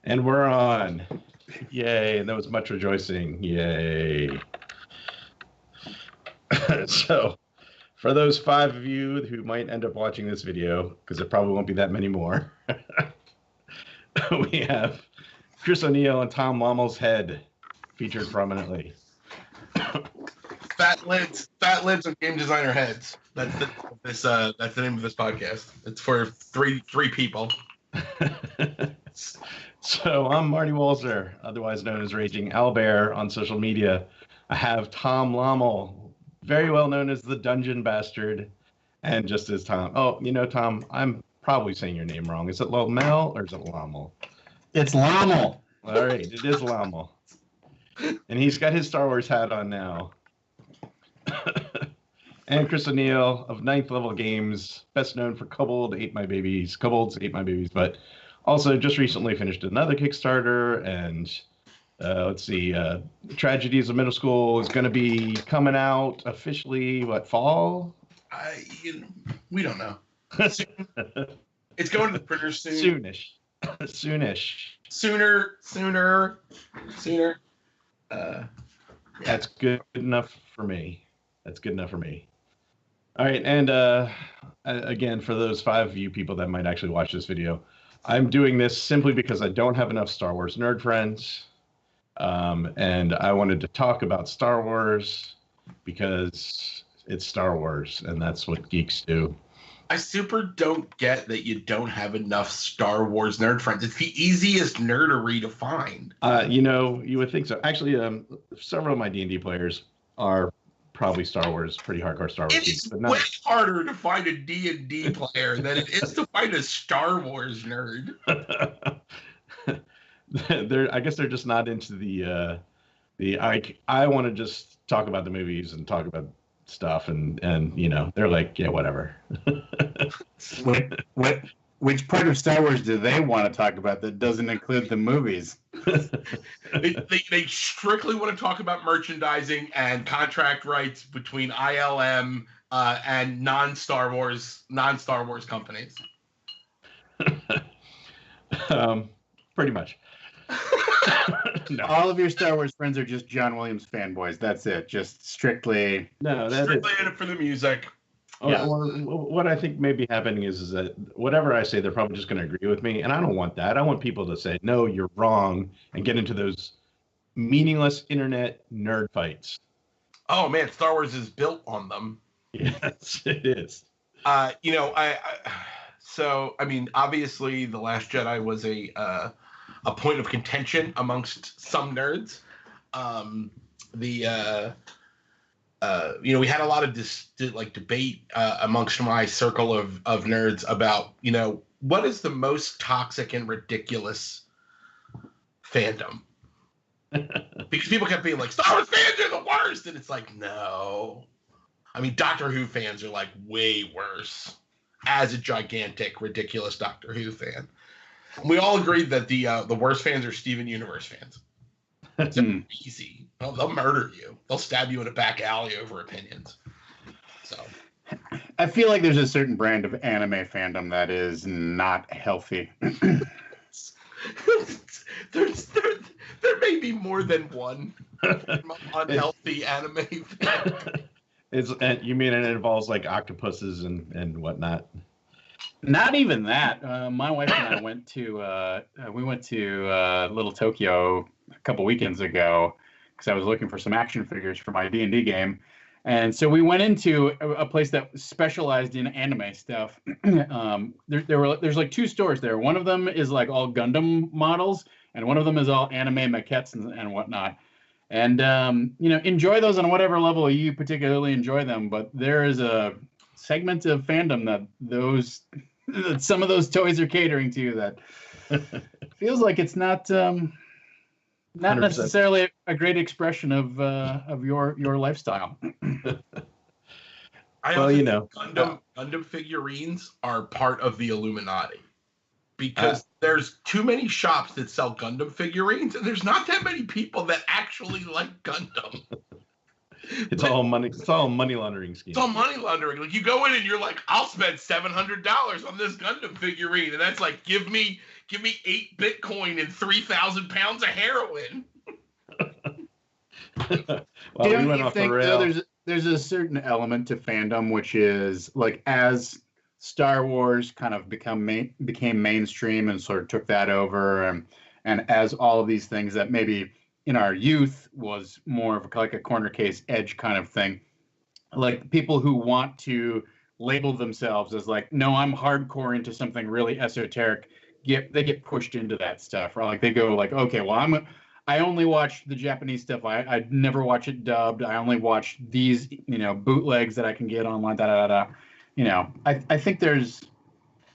And we're on. Yay. And there was much rejoicing. Yay. So, for those 5 of you who might end up watching this video, because there probably won't be that many more, we have Chris O'Neill and Tom Lommel's head featured prominently. Fat lids of game designer heads. That's the name of this podcast. It's for three people. So I'm Marty Walser, otherwise known as Raging Owlbear on social media. I have Tom Lommel, very well known as the Dungeon Bastard, and just as Tom. Oh, Tom, I'm probably saying your name wrong. Is it Lommel or is it Lommel? It's Lommel. All right, it is Lommel. And he's got his Star Wars hat on now. And Chris O'Neill of Ninth Level Games, best known for Kobolds Ate My Babies, but also just recently finished another Kickstarter. And let's see, Tragedies of Middle School is going to be coming out officially, fall? We don't know. It's going to the printer soon. Soonish. Sooner. That's good enough for me. All right, and again, for those 5 of you people that might actually watch this video, I'm doing this simply because I don't have enough Star Wars nerd friends, and I wanted to talk about Star Wars because it's Star Wars, and that's what geeks do. I super don't get that you don't have enough Star Wars nerd friends. It's the easiest nerdery to find. You would think so. Actually, several of my D&D players are probably pretty hardcore Star Wars. It's way harder to find a D&D player than it is to find a Star Wars nerd. I guess they're just not into I want to just talk about the movies and talk about stuff, and they're like, yeah, whatever. Which part of Star Wars do they want to talk about that doesn't include the movies? They strictly want to talk about merchandising and contract rights between ILM and non-Star Wars companies. Pretty much. No. All of your Star Wars friends are just John Williams fanboys. That's it. Just strictly. No, that's strictly in it for the music. Yeah. Well, what I think may be happening is that whatever I say, they're probably just going to agree with me, and I don't want that. I want people to say, "No, you're wrong," and get into those meaningless internet nerd fights. Oh man, Star Wars is built on them. Yes, it is. So obviously, The Last Jedi was a point of contention amongst some nerds. We had a lot of debate amongst my circle of nerds about, what is the most toxic and ridiculous fandom? Because people kept being like, Star Wars fans are the worst. And it's like, no. Doctor Who fans are like way worse as a gigantic, ridiculous Doctor Who fan. We all agreed that the worst fans are Steven Universe fans. It's easy. They'll murder you. They'll stab you in a back alley over opinions. So, I feel like there's a certain brand of anime fandom that is not healthy. there may be more than one unhealthy anime fan. You mean it involves like octopuses and whatnot? Not even that. My wife and I went to Little Tokyo a couple weekends ago because I was looking for some action figures for my D&D game, and so we went into a place that specialized in anime stuff. There's like 2 stores there. One of them is like all Gundam models, and one of them is all anime maquettes and whatnot. And enjoy those on whatever level you particularly enjoy them. But there is a segment of fandom that some of those toys are catering to that feels like it's not necessarily a great expression of your lifestyle. Gundam figurines are part of the Illuminati because there's too many shops that sell Gundam figurines, and there's not that many people that actually like Gundam. It's all money. It's all money laundering scheme. It's all money laundering. Like you go in and you're like, I'll spend $700 on this Gundam figurine, and that's like, give me Give me 8 Bitcoin and 3,000 pounds of heroin. Well, we went off the rail. There's a certain element to fandom, which is like as Star Wars kind of became mainstream and sort of took that over, and as all of these things that maybe in our youth was more of like a corner case edge kind of thing, like people who want to label themselves as like, no, I'm hardcore into something really esoteric, they get pushed into that stuff, right? Like they go like, okay, well, I only watch the Japanese stuff. I never watch it dubbed. I only watch these, bootlegs that I can get online. I think there's.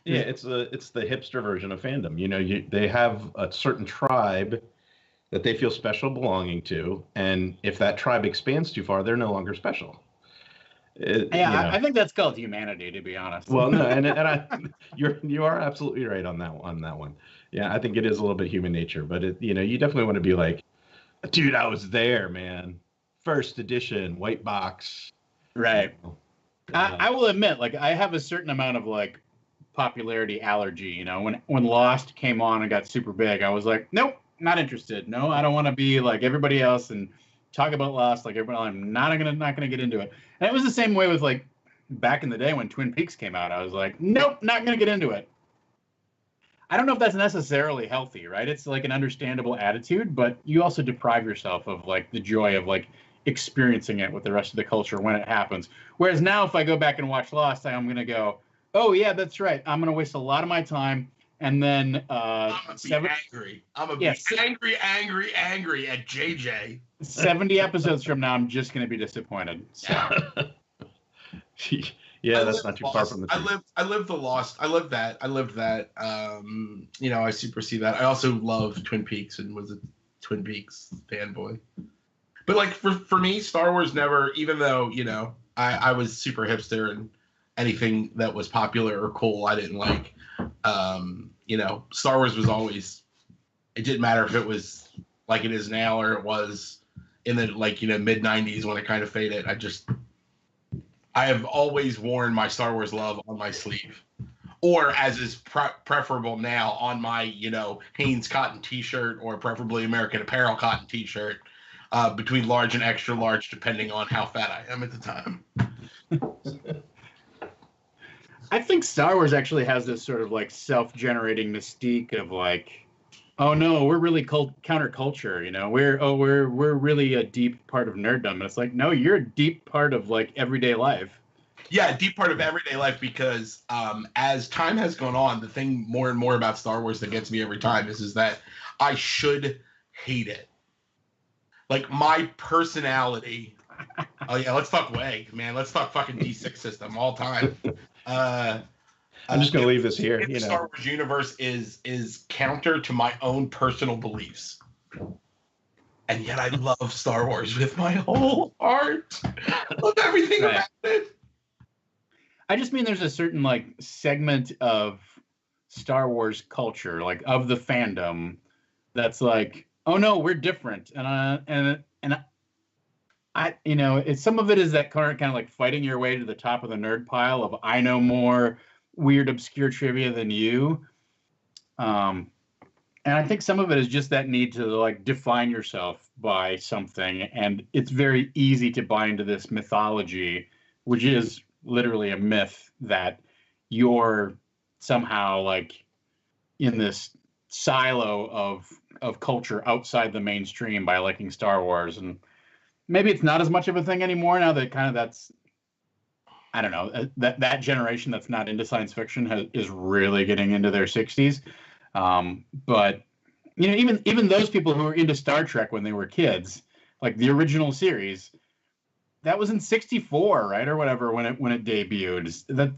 Yeah, it's the hipster version of fandom. They have a certain tribe that they feel special belonging to, and if that tribe expands too far, they're no longer special. I think that's called humanity, to be honest. Well, no, and you are absolutely right on that one. Yeah, I think it is a little bit human nature, but you definitely want to be like, dude, I was there, man. First edition, white box. Right. I will admit, like, I have a certain amount of like popularity allergy. When Lost came on and got super big, I was like, nope, not interested. No, I don't want to be like everybody else and talk about Lost like everybody. I'm not gonna get into it. And it was the same way with like back in the day when Twin Peaks came out. I was like, nope, not gonna get into it. I don't know if that's necessarily healthy, right? It's like an understandable attitude, but you also deprive yourself of like the joy of like experiencing it with the rest of the culture when it happens. Whereas now, if I go back and watch Lost, I'm gonna go, oh yeah, that's right. I'm gonna waste a lot of my time. And then I'm gonna be angry at JJ. 70 episodes from now, I'm just gonna be disappointed. So. Yeah, that's not too far from the truth. I lived the Lost. I lived that. I super see that. I also love Twin Peaks and was a Twin Peaks fanboy. But like for me, Star Wars never, even though, I was super hipster and anything that was popular or cool, I didn't like. Star Wars was always, it didn't matter if it was like it is now or it was in the mid 90s when it kind of faded. I have always worn my Star Wars love on my sleeve, or as is preferable now, on my Hanes cotton T-shirt, or preferably American Apparel cotton T-shirt, between large and extra large, depending on how fat I am at the time. I think Star Wars actually has this sort of like self-generating mystique of like, oh no, we're really counterculture, we're really a deep part of nerddom. And it's like, no, you're a deep part of like everyday life. Yeah, a deep part of everyday life, because as time has gone on, the thing more and more about Star Wars that gets me every time is that I should hate it. Like my personality. Oh yeah, let's talk WEG, man. Let's talk fucking D6 system all time. I'm just gonna leave this here. The Star Wars universe is counter to my own personal beliefs, and yet I love Star Wars with my whole heart. I love everything about it. I just mean there's a certain like segment of Star Wars culture, like of the fandom, that's like, oh no, we're different, and it's some of it is that kind of like fighting your way to the top of the nerd pile of I know more weird obscure trivia than you, and I think some of it is just that need to like define yourself by something, and it's very easy to buy into this mythology, which is literally a myth that you're somehow like in this silo of culture outside the mainstream by liking Star Wars. And maybe it's not as much of a thing anymore now that kind of that's, I don't know, that generation that's not into science fiction is really getting into their 60s. But even those people who were into Star Trek when they were kids, like the original series, that was in '64, right, or whatever, when it debuted.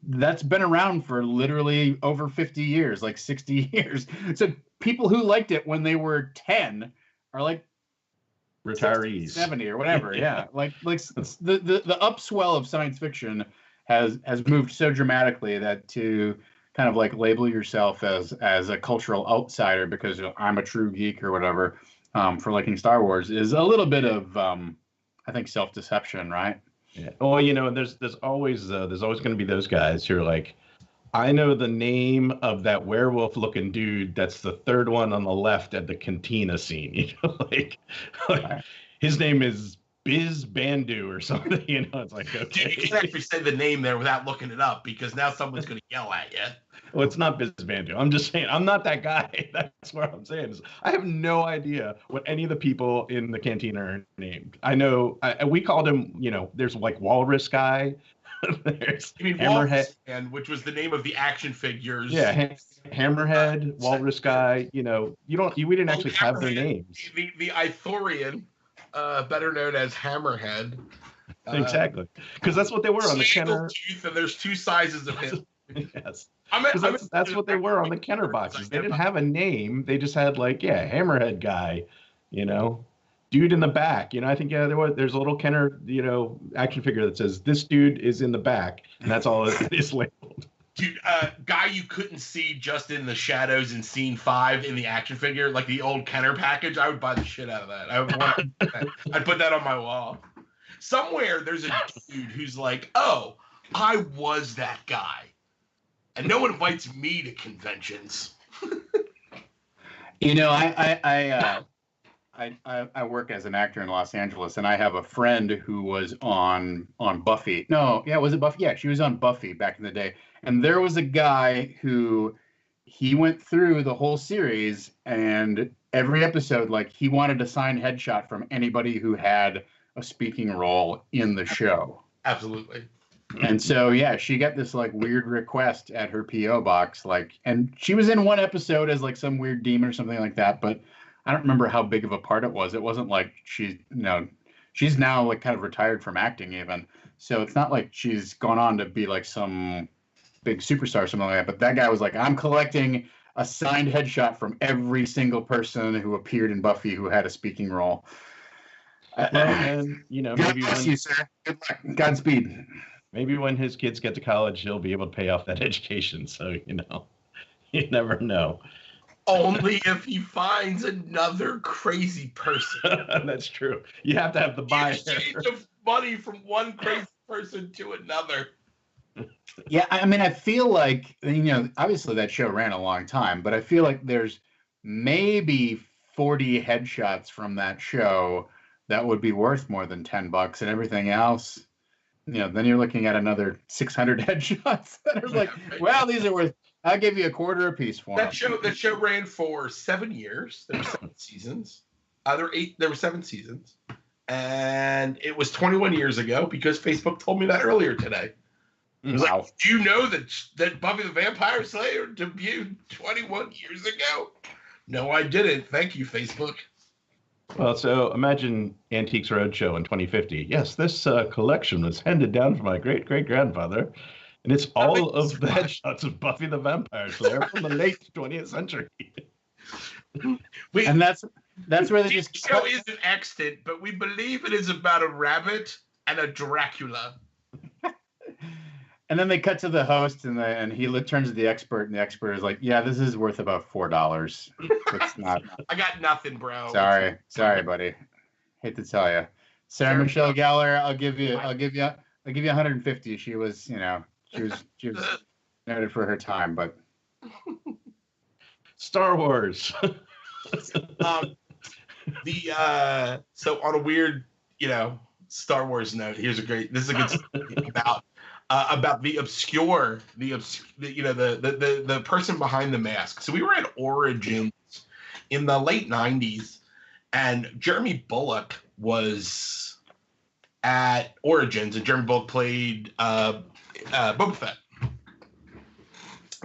That's been around for literally over 50 years, like 60 years. So people who liked it when they were 10 are like retirees, 70 or whatever. Yeah, like the upswell of science fiction has moved so dramatically that to kind of like label yourself as a cultural outsider because I'm a true geek or whatever for liking Star Wars is a little bit of I think self-deception, right? Yeah. Well, there's always going to be those guys who are like, I know the name of that werewolf-looking dude. That's the third one on the left at the cantina scene. Like his name is Biz Bandu or something. It's like, okay. Dude, you can't actually say the name there without looking it up because now someone's going to yell at you. Well, it's not Biz Bandu. I'm just saying, I'm not that guy. That's what I'm saying. I have no idea what any of the people in the cantina are named. I know we called him, there's like Walrus guy. There's Hammerhead, which was the name of the action figures. Yeah, Hammerhead, Walrus guy. We didn't actually have their names. The Ithorian, better known as Hammerhead. Exactly, because that's what they were on the Kenner. Tooth, and there's two sizes of him. Yes, that's what they were on the Kenner boxes. They didn't have a name. They just had Hammerhead guy. Dude in the back, I think there's a little Kenner, action figure that says this dude is in the back, and that's all it is labeled. Dude, guy you couldn't see just in the shadows in scene 5 in the action figure, like the old Kenner package. I would buy the shit out of that. I'd put that on my wall. Somewhere there's a dude who's like, oh, I was that guy, and no one invites me to conventions. I work as an actor in Los Angeles, and I have a friend who was on Buffy. No, yeah, was it Buffy? Yeah, she was on Buffy back in the day. And there was a guy who he went through the whole series, and every episode, he wanted a signed headshot from anybody who had a speaking role in the show. Absolutely. And so, yeah, she got this weird request at her PO box, and she was in one episode as some weird demon or something like that, but I don't remember how big of a part it was. It wasn't like she's now kind of retired from acting even. So it's not like she's gone on to be some big superstar or something like that. But that guy was like, I'm collecting a signed headshot from every single person who appeared in Buffy who had a speaking role. And God bless you, sir. Good luck. Godspeed. Maybe when his kids get to college, he'll be able to pay off that education. So you never know. Only if he finds another crazy person. That's true. You have to have the buyer. Exchange of money from one crazy person to another. Yeah, I mean, I feel like, obviously that show ran a long time, but I feel like there's maybe 40 headshots from that show that would be worth more than $10, and everything else, then you're looking at another 600 headshots that are well, these are worth. I'll give you a quarter a piece for that show. That show ran for 7 years. There were 7 seasons. There were 7 seasons, and it was 21 years ago because Facebook told me that earlier today. It was wow. Do you know that Buffy the Vampire Slayer debuted 21 years ago? No, I didn't. Thank you, Facebook. Well, so imagine Antiques Roadshow in 2050. Yes, this collection was handed down from my great-great-grandfather. And it's all of the headshots of Buffy the Vampire Slayer from the late 20th century. And that's where they just show isn't extant, but we believe it is about a rabbit and a Dracula. And then they cut to the host, and he turns to the expert, and the expert is like, "Yeah, this is worth about $4. It's not." I got nothing, bro. Sorry, buddy. Hate to tell you, Sarah Michelle Gellar. I'll give you 150. She was, She was noted for her time, but Star Wars. So on a weird, Star Wars note, this is a good story about the obscure, the person behind the mask. So we were at Origins in the late 90s, and Jeremy Bulloch was at Origins, and Jeremy Bulloch played Boba Fett,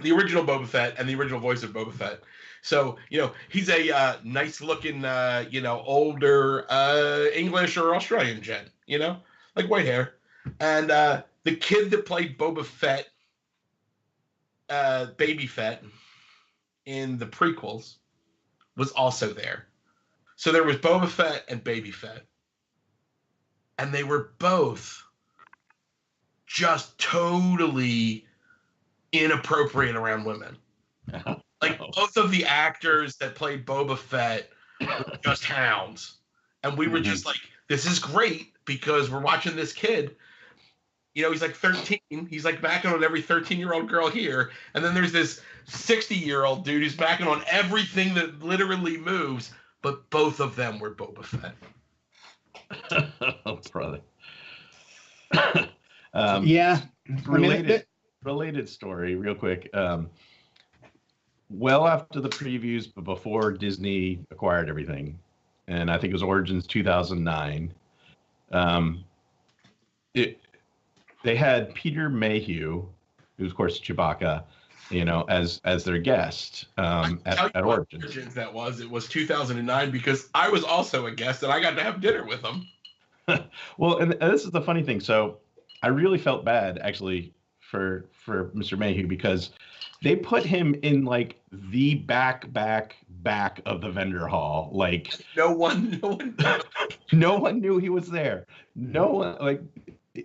the original Boba Fett, and the original voice of Boba Fett. So he's a nice looking older English or Australian gent, like white hair, and the kid that played Boba Fett, Baby Fett, in the prequels was also there. So there was Boba Fett and Baby Fett, and they were both just totally inappropriate around women. Both of the actors that played Boba Fett were just hounds. And we were just like, this is great because we're watching this kid, You know, he's like 13. He's like backing on every 13-year-old girl here. And then there's this 60-year-old dude who's backing on everything that literally moves. But both of them were Boba Fett. Oh, brother. Yeah. Related story, real quick. Well after the previews, but before Disney acquired everything, and I think it was Origins 2009. They had Peter Mayhew, who's of course Chewbacca, you know, as their guest at Origins. Origins that was. It was 2009 because I was also a guest and I got to have dinner with him. Well, and this is the funny thing. So I really felt bad actually for Mr. Mayhew because they put him in like the back of the vendor hall. Like no one no one knew he was there. No one, like,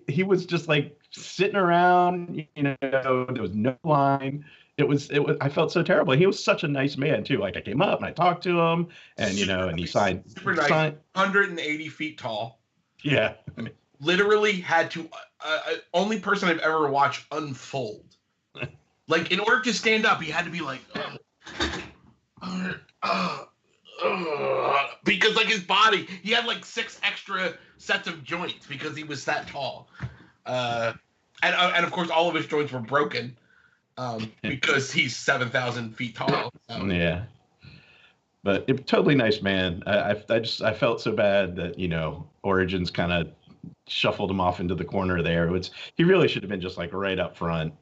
he was just like sitting around, you know, there was no line. It was I felt so terrible. He was such a nice man too. Like I came up and I talked to him and, you know, and he signed. Super nice. 180 feet tall. Yeah. Literally had to, only person I've ever watched unfold. Like, in order to stand up, he had to be like, because, like, his body, he had, like, 6 extra sets of joints because he was that tall. And of course, all of his joints were broken because he's 7,000 feet tall. Yeah. But totally nice man. I felt so bad that, you know, Origins kind of shuffled him off into the corner there. He really should have been just, like, right up front.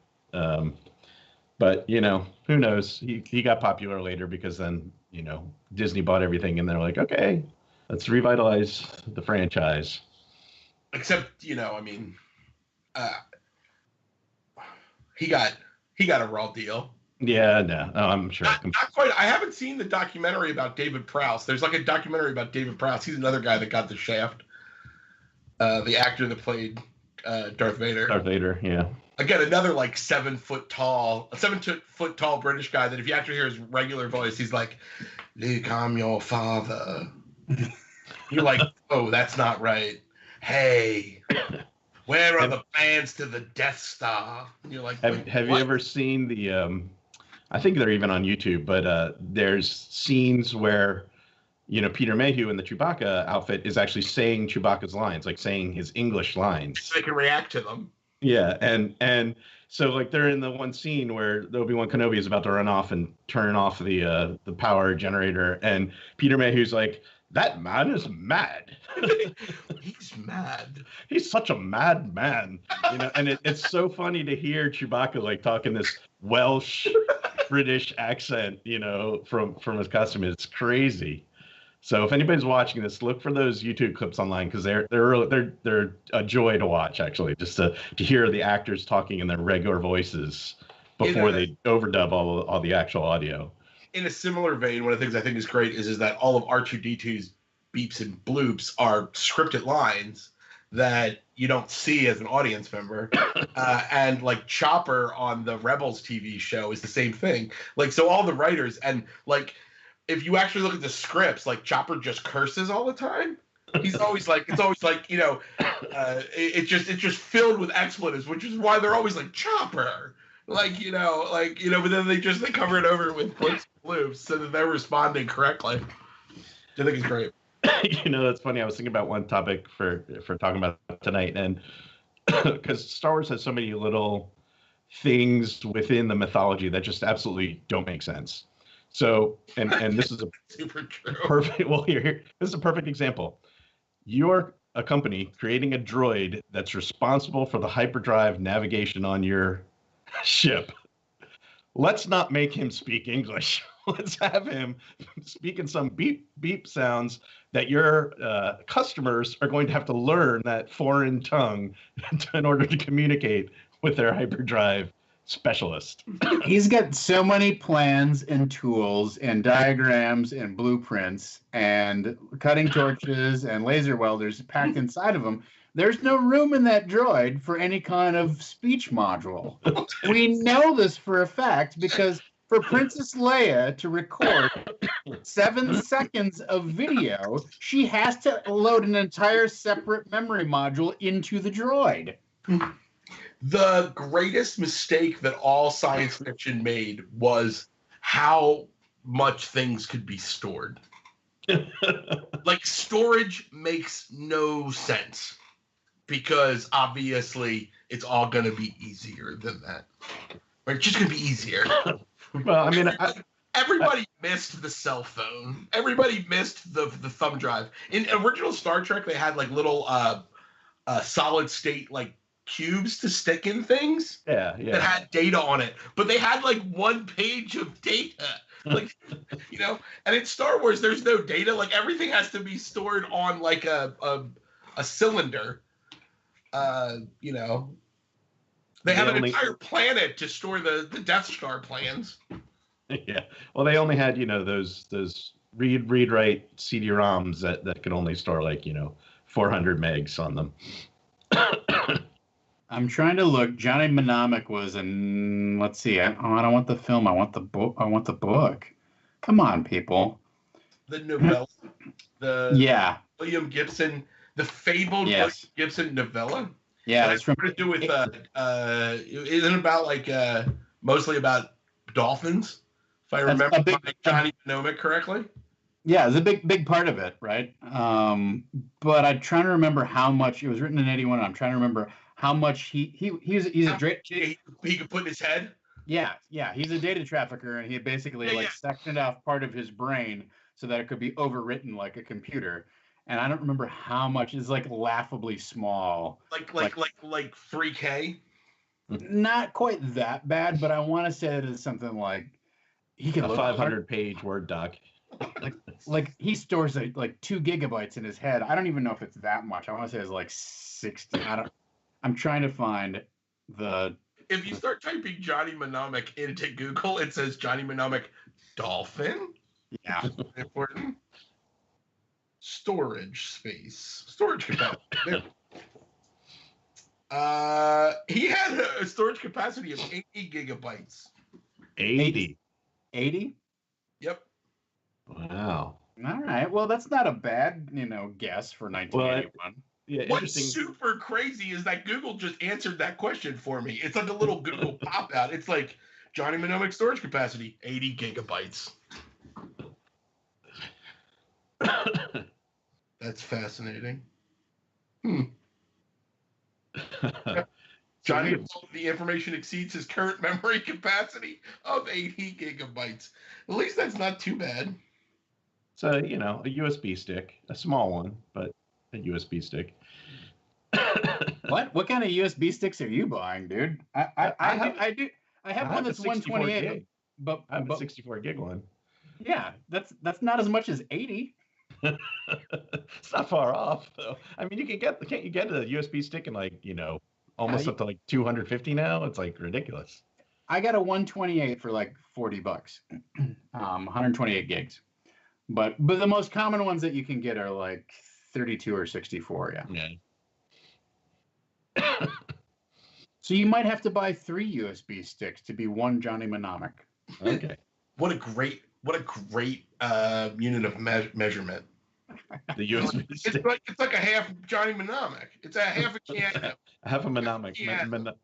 But, you know, who knows? He got popular later because then, you know, Disney bought everything and they're like, okay, let's revitalize the franchise. Except, you know, I mean, he got a raw deal. Yeah, no, I'm sure. Not quite. I haven't seen the documentary about David Prowse. There's like a documentary about David Prowse. He's another guy that got the shaft. The actor that played Darth Vader. Darth Vader, yeah. Again, another like 7 foot tall British guy that if you actually hear his regular voice, he's like, Luke, I'm your father. You're like, oh, that's not right. Hey, where are the plans to the Death Star? And you're like, have you ever seen the, I think they're even on YouTube, but there's scenes where, you know, Peter Mayhew in the Chewbacca outfit is actually saying Chewbacca's lines, like saying his English lines. So they can react to them. Yeah, and so like they're in the one scene where Obi-Wan Kenobi is about to run off and turn off the power generator, and Peter Mayhew's like, "That man is mad. He's mad. He's such a mad man." You know, and it's so funny to hear Chewbacca like talking this Welsh British accent, you know, from his costume. It's crazy. So if anybody's watching this, look for those YouTube clips online because they're a joy to watch, actually, just to hear the actors talking in their regular voices before they overdub all the actual audio. In a similar vein, one of the things I think is great is that all of R2-D2's beeps and bloops are scripted lines that you don't see as an audience member. And like Chopper on the Rebels TV show is the same thing. Like, so all the writers and like, if you actually look at the scripts, like Chopper just curses all the time. He's always like, it's always like, you know, it's just filled with expletives, which is why they're always like Chopper, like, you know, but then they cover it over with blips and bloops so that they're responding correctly. I think it's great. You know, that's funny. I was thinking about one topic for talking about tonight, and because Star Wars has so many little things within the mythology that just absolutely don't make sense. So, and this is a super true. Perfect. Well, here, this is a perfect example. You're a company creating a droid that's responsible for the hyperdrive navigation on your ship. Let's not make him speak English. Let's have him speak in some beep beep sounds that your customers are going to have to learn that foreign tongue in order to communicate with their hyperdrive specialist. He's got so many plans and tools and diagrams and blueprints and cutting torches and laser welders packed inside of him. There's no room in that droid for any kind of speech module. We know this for a fact because for Princess Leia to record 7 seconds of video, she has to load an entire separate memory module into the droid. The greatest mistake that all science fiction made was how much things could be stored. Like, storage makes no sense because obviously it's all going to be easier than that. Right? It's just going to be easier. Well, I mean, everybody missed the cell phone. Everybody missed the thumb drive. In original Star Trek, they had like little solid state like cubes to stick in things that had data on it, but they had like 1 page of data. Like, you know, and in Star Wars, there's no data. Like, everything has to be stored on like a cylinder. You know, they have an entire planet to store the Death Star plans. Yeah. Well, they only had, you know, those read-write CD-ROMs that could only store like, you know, 400 megs on them. I'm trying to look. Johnny Mnemonic was in. Let's see. I don't want the film. I want the book. I want the book. Come on, people. The novella. William Gibson, the fabled William Gibson novella. Yeah, it's from. To do with isn't it about like mostly about dolphins, if I remember Johnny Mnemonic correctly. Yeah, it's a big part of it, right? But I'm trying to remember how much it was written in '81. I'm trying to remember how much he's a he could put in his head. Yeah, he's a data trafficker, and he basically sectioned off part of his brain so that it could be overwritten like a computer. And I don't remember how much. It's like laughably small. Like 3K. Not quite that bad, but I want to say that it's something like he can a 500-page Word doc. Like he stores like 2 gigabytes in his head. I don't even know if it's that much. I want to say it's like 60. I'm trying to find the. If you start typing Johnny Mnemonic into Google, it says Johnny Mnemonic dolphin. Yeah. Important. Storage space. Storage capacity. There. He had a storage capacity of 80 gigabytes. 80? Yep. Wow. All right. Well, that's not a bad, guess for 1981. Well, yeah, what's super crazy is that Google just answered that question for me. It's like a little Google pop-out. It's like, Johnny Mnemonic storage capacity, 80 gigabytes. That's fascinating. Johnny, the information exceeds his current memory capacity of 80 gigabytes. At least that's not too bad. So, a USB stick, a small one, but a USB stick. What kind of USB sticks are you buying, dude? I have one that's 128, gig. but I have a 64 gig one. Yeah, that's not as much as 80. It's not far off, though. I mean, can't you get a USB stick in almost up to like 250 now? It's like ridiculous. I got a 128 for like $40, 128 gigs. But the most common ones that you can get are like 32 or 64. Yeah. So you might have to buy 3 USB sticks to be one Johnny Mnemonic. Okay. What a great unit of measurement. The USB stick. It's like a half Johnny Mnemonic. It's a half a can. Half a mnemonic,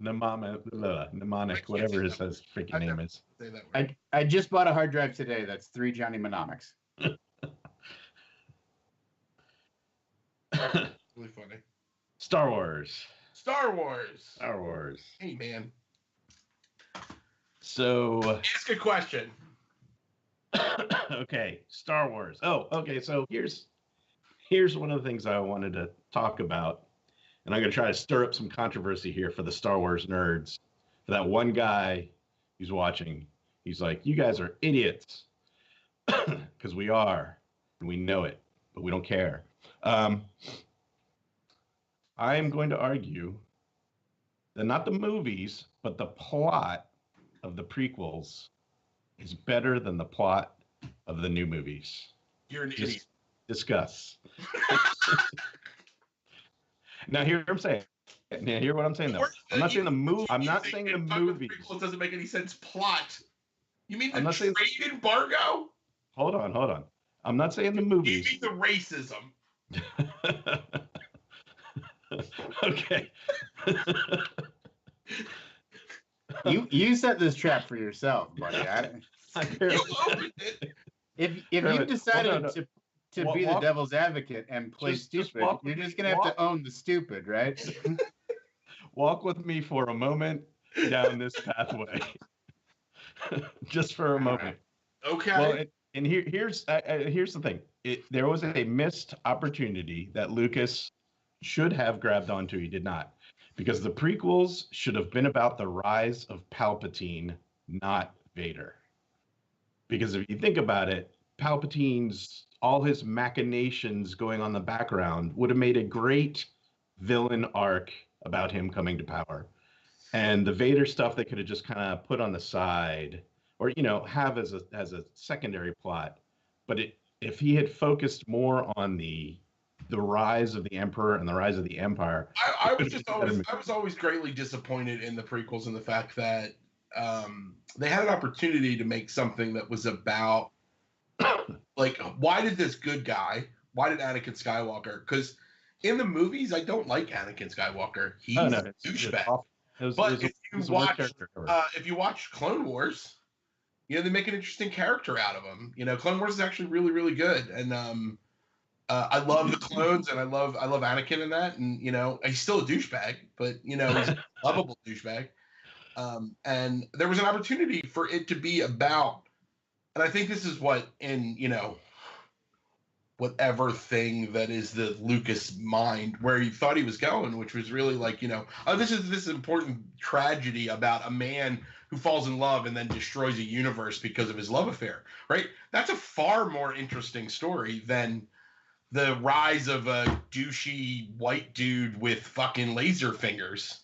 mnemonic, whatever his freaking name is. I just bought a hard drive today. That's 3 Johnny Mnemonics. Really funny. Star Wars. Hey, man. So. Ask a question. Okay, Star Wars. Oh, okay. So here's one of the things I wanted to talk about, and I'm going to try to stir up some controversy here for the Star Wars nerds. For that one guy who's watching, he's like, "You guys are idiots," because we are, and we know it, but we don't care. I am going to argue that not the movies, but the plot of the prequels is better than the plot of the new movies. You're an idiot. Discuss. Now, hear what I'm saying. Now, hear what I'm saying, though. I'm not saying the movie. I'm not saying the movies. Prequels doesn't make any sense. Plot. You mean the trade embargo? Hold on. I'm not saying the movies. You mean the racism? Okay. You set this trap for yourself, buddy. You opened it. If you decided to be the devil's advocate and play stupid, you're just gonna have to own the stupid, right? Walk with me for a moment down this pathway, just for a moment. Okay. Well, and here's the thing. There was a missed opportunity that Lucas should have grabbed onto. He did not, because the prequels should have been about the rise of Palpatine, not Vader. Because if you think about it, Palpatine's all his machinations going on in the background would have made a great villain arc about him coming to power. And the Vader stuff they could have just kind of put on the side, or have as a secondary plot. But if he had focused more on the rise of the Emperor and the rise of the Empire, I was always greatly disappointed in the prequels in the fact that they had an opportunity to make something that was about like, why did Anakin Skywalker? Because in the movies, I don't like Anakin Skywalker. He's a douchebag. But if you watch Clone Wars, they make an interesting character out of him. Clone Wars is actually really, really good, and I love the clones, and I love Anakin in that, and he's still a douchebag, but he's a lovable douchebag. And there was an opportunity for it to be about, and I think this is what in whatever thing that is the Lucas mind where he thought he was going, which was really like, this is this important tragedy about a man who falls in love and then destroys a universe because of his love affair, right? That's a far more interesting story than the rise of a douchey white dude with fucking laser fingers.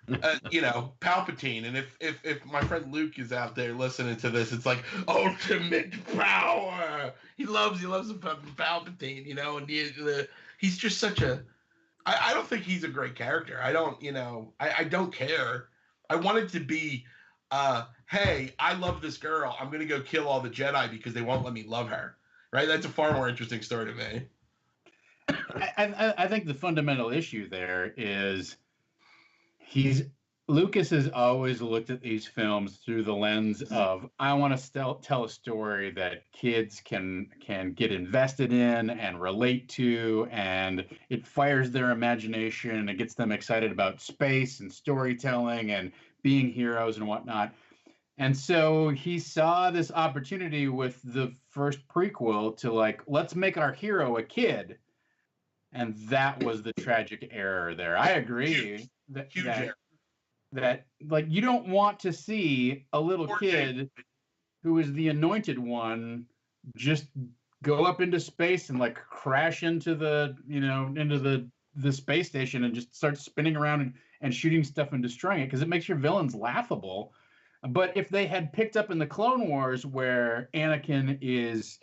Palpatine. And if my friend Luke is out there listening to this, it's like ultimate power. He loves Palpatine, and he's just such a. I don't think he's a great character. I don't, I don't care. I want it to be, hey, I love this girl. I'm gonna go kill all the Jedi because they won't let me love her. Right? That's a far more interesting story to me. I think the fundamental issue there is. Lucas has always looked at these films through the lens of, I want to tell a story that kids can get invested in and relate to, and it fires their imagination. It gets them excited about space and storytelling and being heroes and whatnot. And so he saw this opportunity with the first prequel to let's make our hero a kid. And that was the tragic error there. I agree. That you don't want to see a little kid who is the anointed one just go up into space and crash into the space station and just start spinning around and shooting stuff and destroying it, because it makes your villains laughable. But if they had picked up in the Clone Wars where Anakin is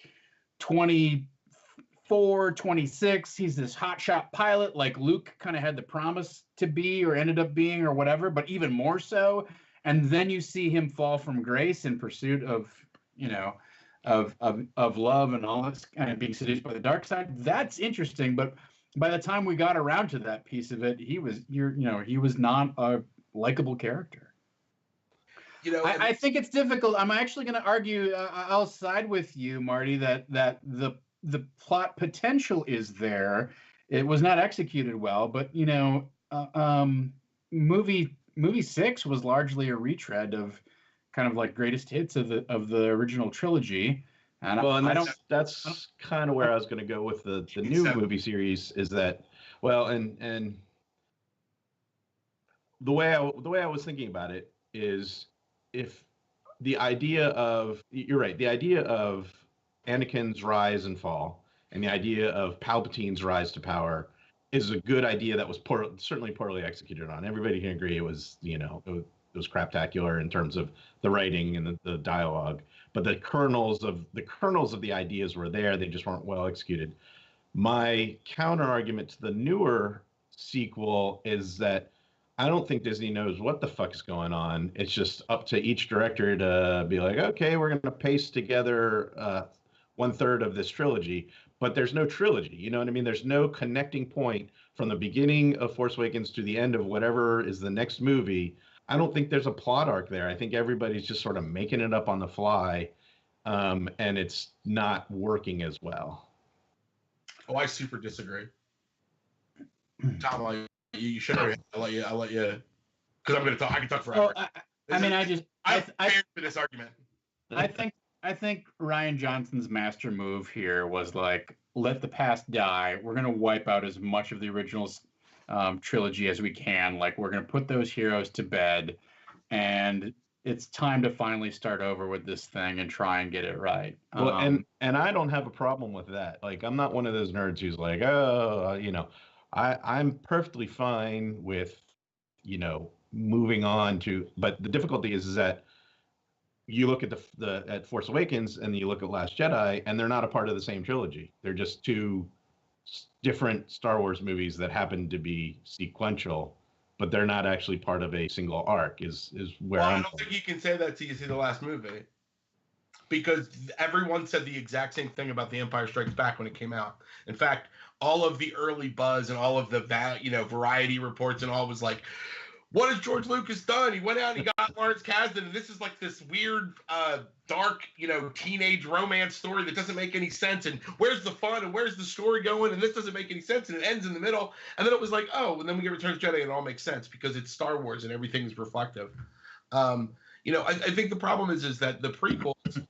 24, 26, he's this hotshot pilot like Luke kind of had the promise to be or ended up being or whatever, but even more so. And then you see him fall from grace in pursuit of, of love and all this, kind of being seduced by the dark side. That's interesting. But by the time we got around to that piece of it, he was not a likable character. I think it's difficult. I'm actually going to argue, I'll side with you, Marty, that the plot potential is there. It was not executed well, but movie 6 was largely a retread of kind of greatest hits of the original trilogy. And that's kind of where I was going to go with the new movie series, is that, well, and the way I was thinking about it is, if the idea of, you're right, the idea of Anakin's rise and fall and the idea of Palpatine's rise to power is a good idea that was certainly poorly executed on. Everybody can agree it was, it was craptacular in terms of the writing and the dialogue, but the kernels of the ideas were there. They just weren't well executed. My counter argument to the newer sequel is that I don't think Disney knows what the fuck is going on. It's just up to each director to be like, okay, we're going to paste together 1/3 of this trilogy, but there's no trilogy. You know what I mean? There's no connecting point from the beginning of Force Awakens to the end of whatever is the next movie, I don't think there's a plot arc there. I think everybody's just sort of making it up on the fly, and it's not working as well. Oh, I super disagree. Tom, you should. I'll let you, because I'm going to talk. I can talk forever. Well, I prepared for this argument. I think Rian Johnson's master move here was like, let the past die. We're going to wipe out as much of the original trilogy as we can. Like, we're going to put those heroes to bed, and it's time to finally start over with this thing and try and get it right. Well, and I don't have a problem with that. Like, I'm not one of those nerds who's like, oh, I'm perfectly fine with, moving on to. But the difficulty is that you look at at Force Awakens and you look at Last Jedi, and they're not a part of the same trilogy. They're just two different Star Wars movies that happen to be sequential, but they're not actually part of a single arc. Is where I don't think you can say that till you see the last movie, because everyone said the exact same thing about The Empire Strikes Back when it came out. In fact, all of the early buzz and all of the variety reports and all was like, what has George Lucas done? He went out and he got Lawrence Kasdan, and this is like this weird, dark, teenage romance story that doesn't make any sense. And where's the fun? And where's the story going? And this doesn't make any sense. And it ends in the middle. And then it was like, oh, and then we get Return of the Jedi, and it all makes sense because it's Star Wars and everything's reflective. I think the problem is that the prequels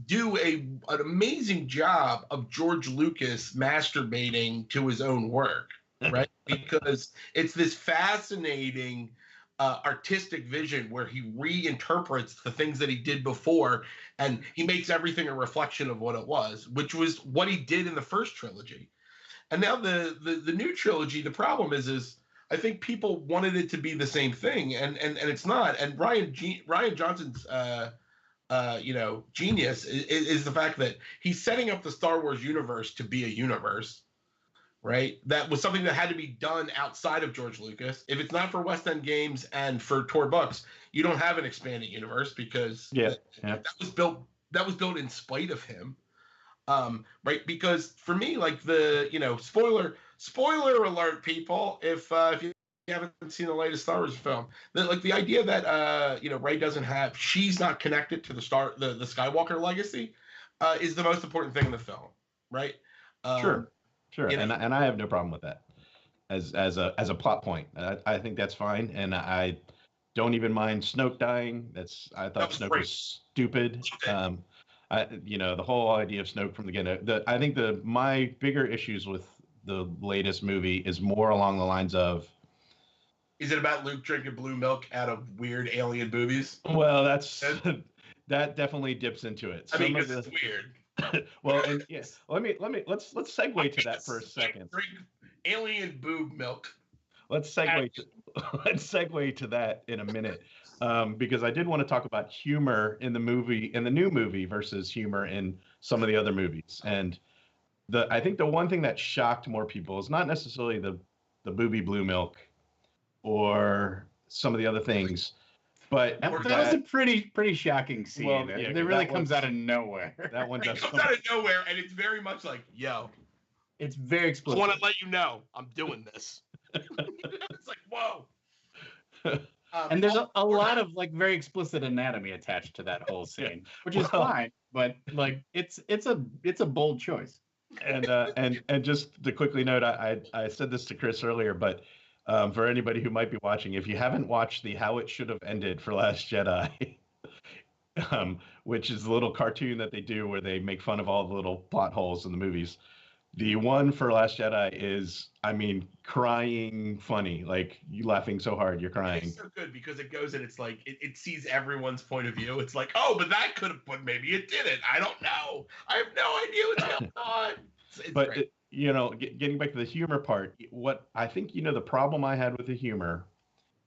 do an amazing job of George Lucas masturbating to his own work. Right, because it's this fascinating artistic vision where he reinterprets the things that he did before, and he makes everything a reflection of what it was, which was what he did in the first trilogy. And now the new trilogy, the problem is I think people wanted it to be the same thing, and it's not. And Rian Johnson's genius is the fact that he's setting up the Star Wars universe to be a universe. Right, that was something that had to be done outside of George Lucas. If it's not for West End Games and for Tor Books, you don't have an expanded universe because that was built in spite of him. Right, because for me, like spoiler alert, people, if you haven't seen the latest Star Wars film, the idea that Rey she's not connected to the Skywalker legacy is the most important thing in the film. Right. Sure, and I have no problem with that as a plot point. I think that's fine, and I don't even mind Snoke dying. I thought Snoke was stupid. The whole idea of Snoke from the get-go. I think my bigger issues with the latest movie is more along the lines of, is it about Luke drinking blue milk out of weird alien boobies? Well, that definitely dips into it. Because it's weird. Well, and yes, let's segue to that for a second. Drink alien boob milk. Let's segue to that in a minute, because I did want to talk about humor in the new movie versus humor in some of the other movies. And I think the one thing that shocked more people is not necessarily the booby blue milk or some of the other things. But that was a pretty shocking scene. Well, it really comes out of nowhere. That one does come out of nowhere, and it's very much like, yo. It's very explicit. I want to let you know I'm doing this. It's like, whoa. And there's a lot of very explicit anatomy attached to that whole scene, which is fine, but it's a bold choice. And just to quickly note, I said this to Chris earlier, but for anybody who might be watching, if you haven't watched the How It Should Have Ended for Last Jedi, which is the little cartoon that they do where they make fun of all the little plot holes in the movies, the one for Last Jedi is, crying funny. Like, you laughing so hard, you're crying. It's so good because it goes and it's like, it sees everyone's point of view. It's like, oh, but that could have, but maybe it didn't. I don't know. I have no idea what's going on. It's great. Getting back to the humor part, what I think, the problem I had with the humor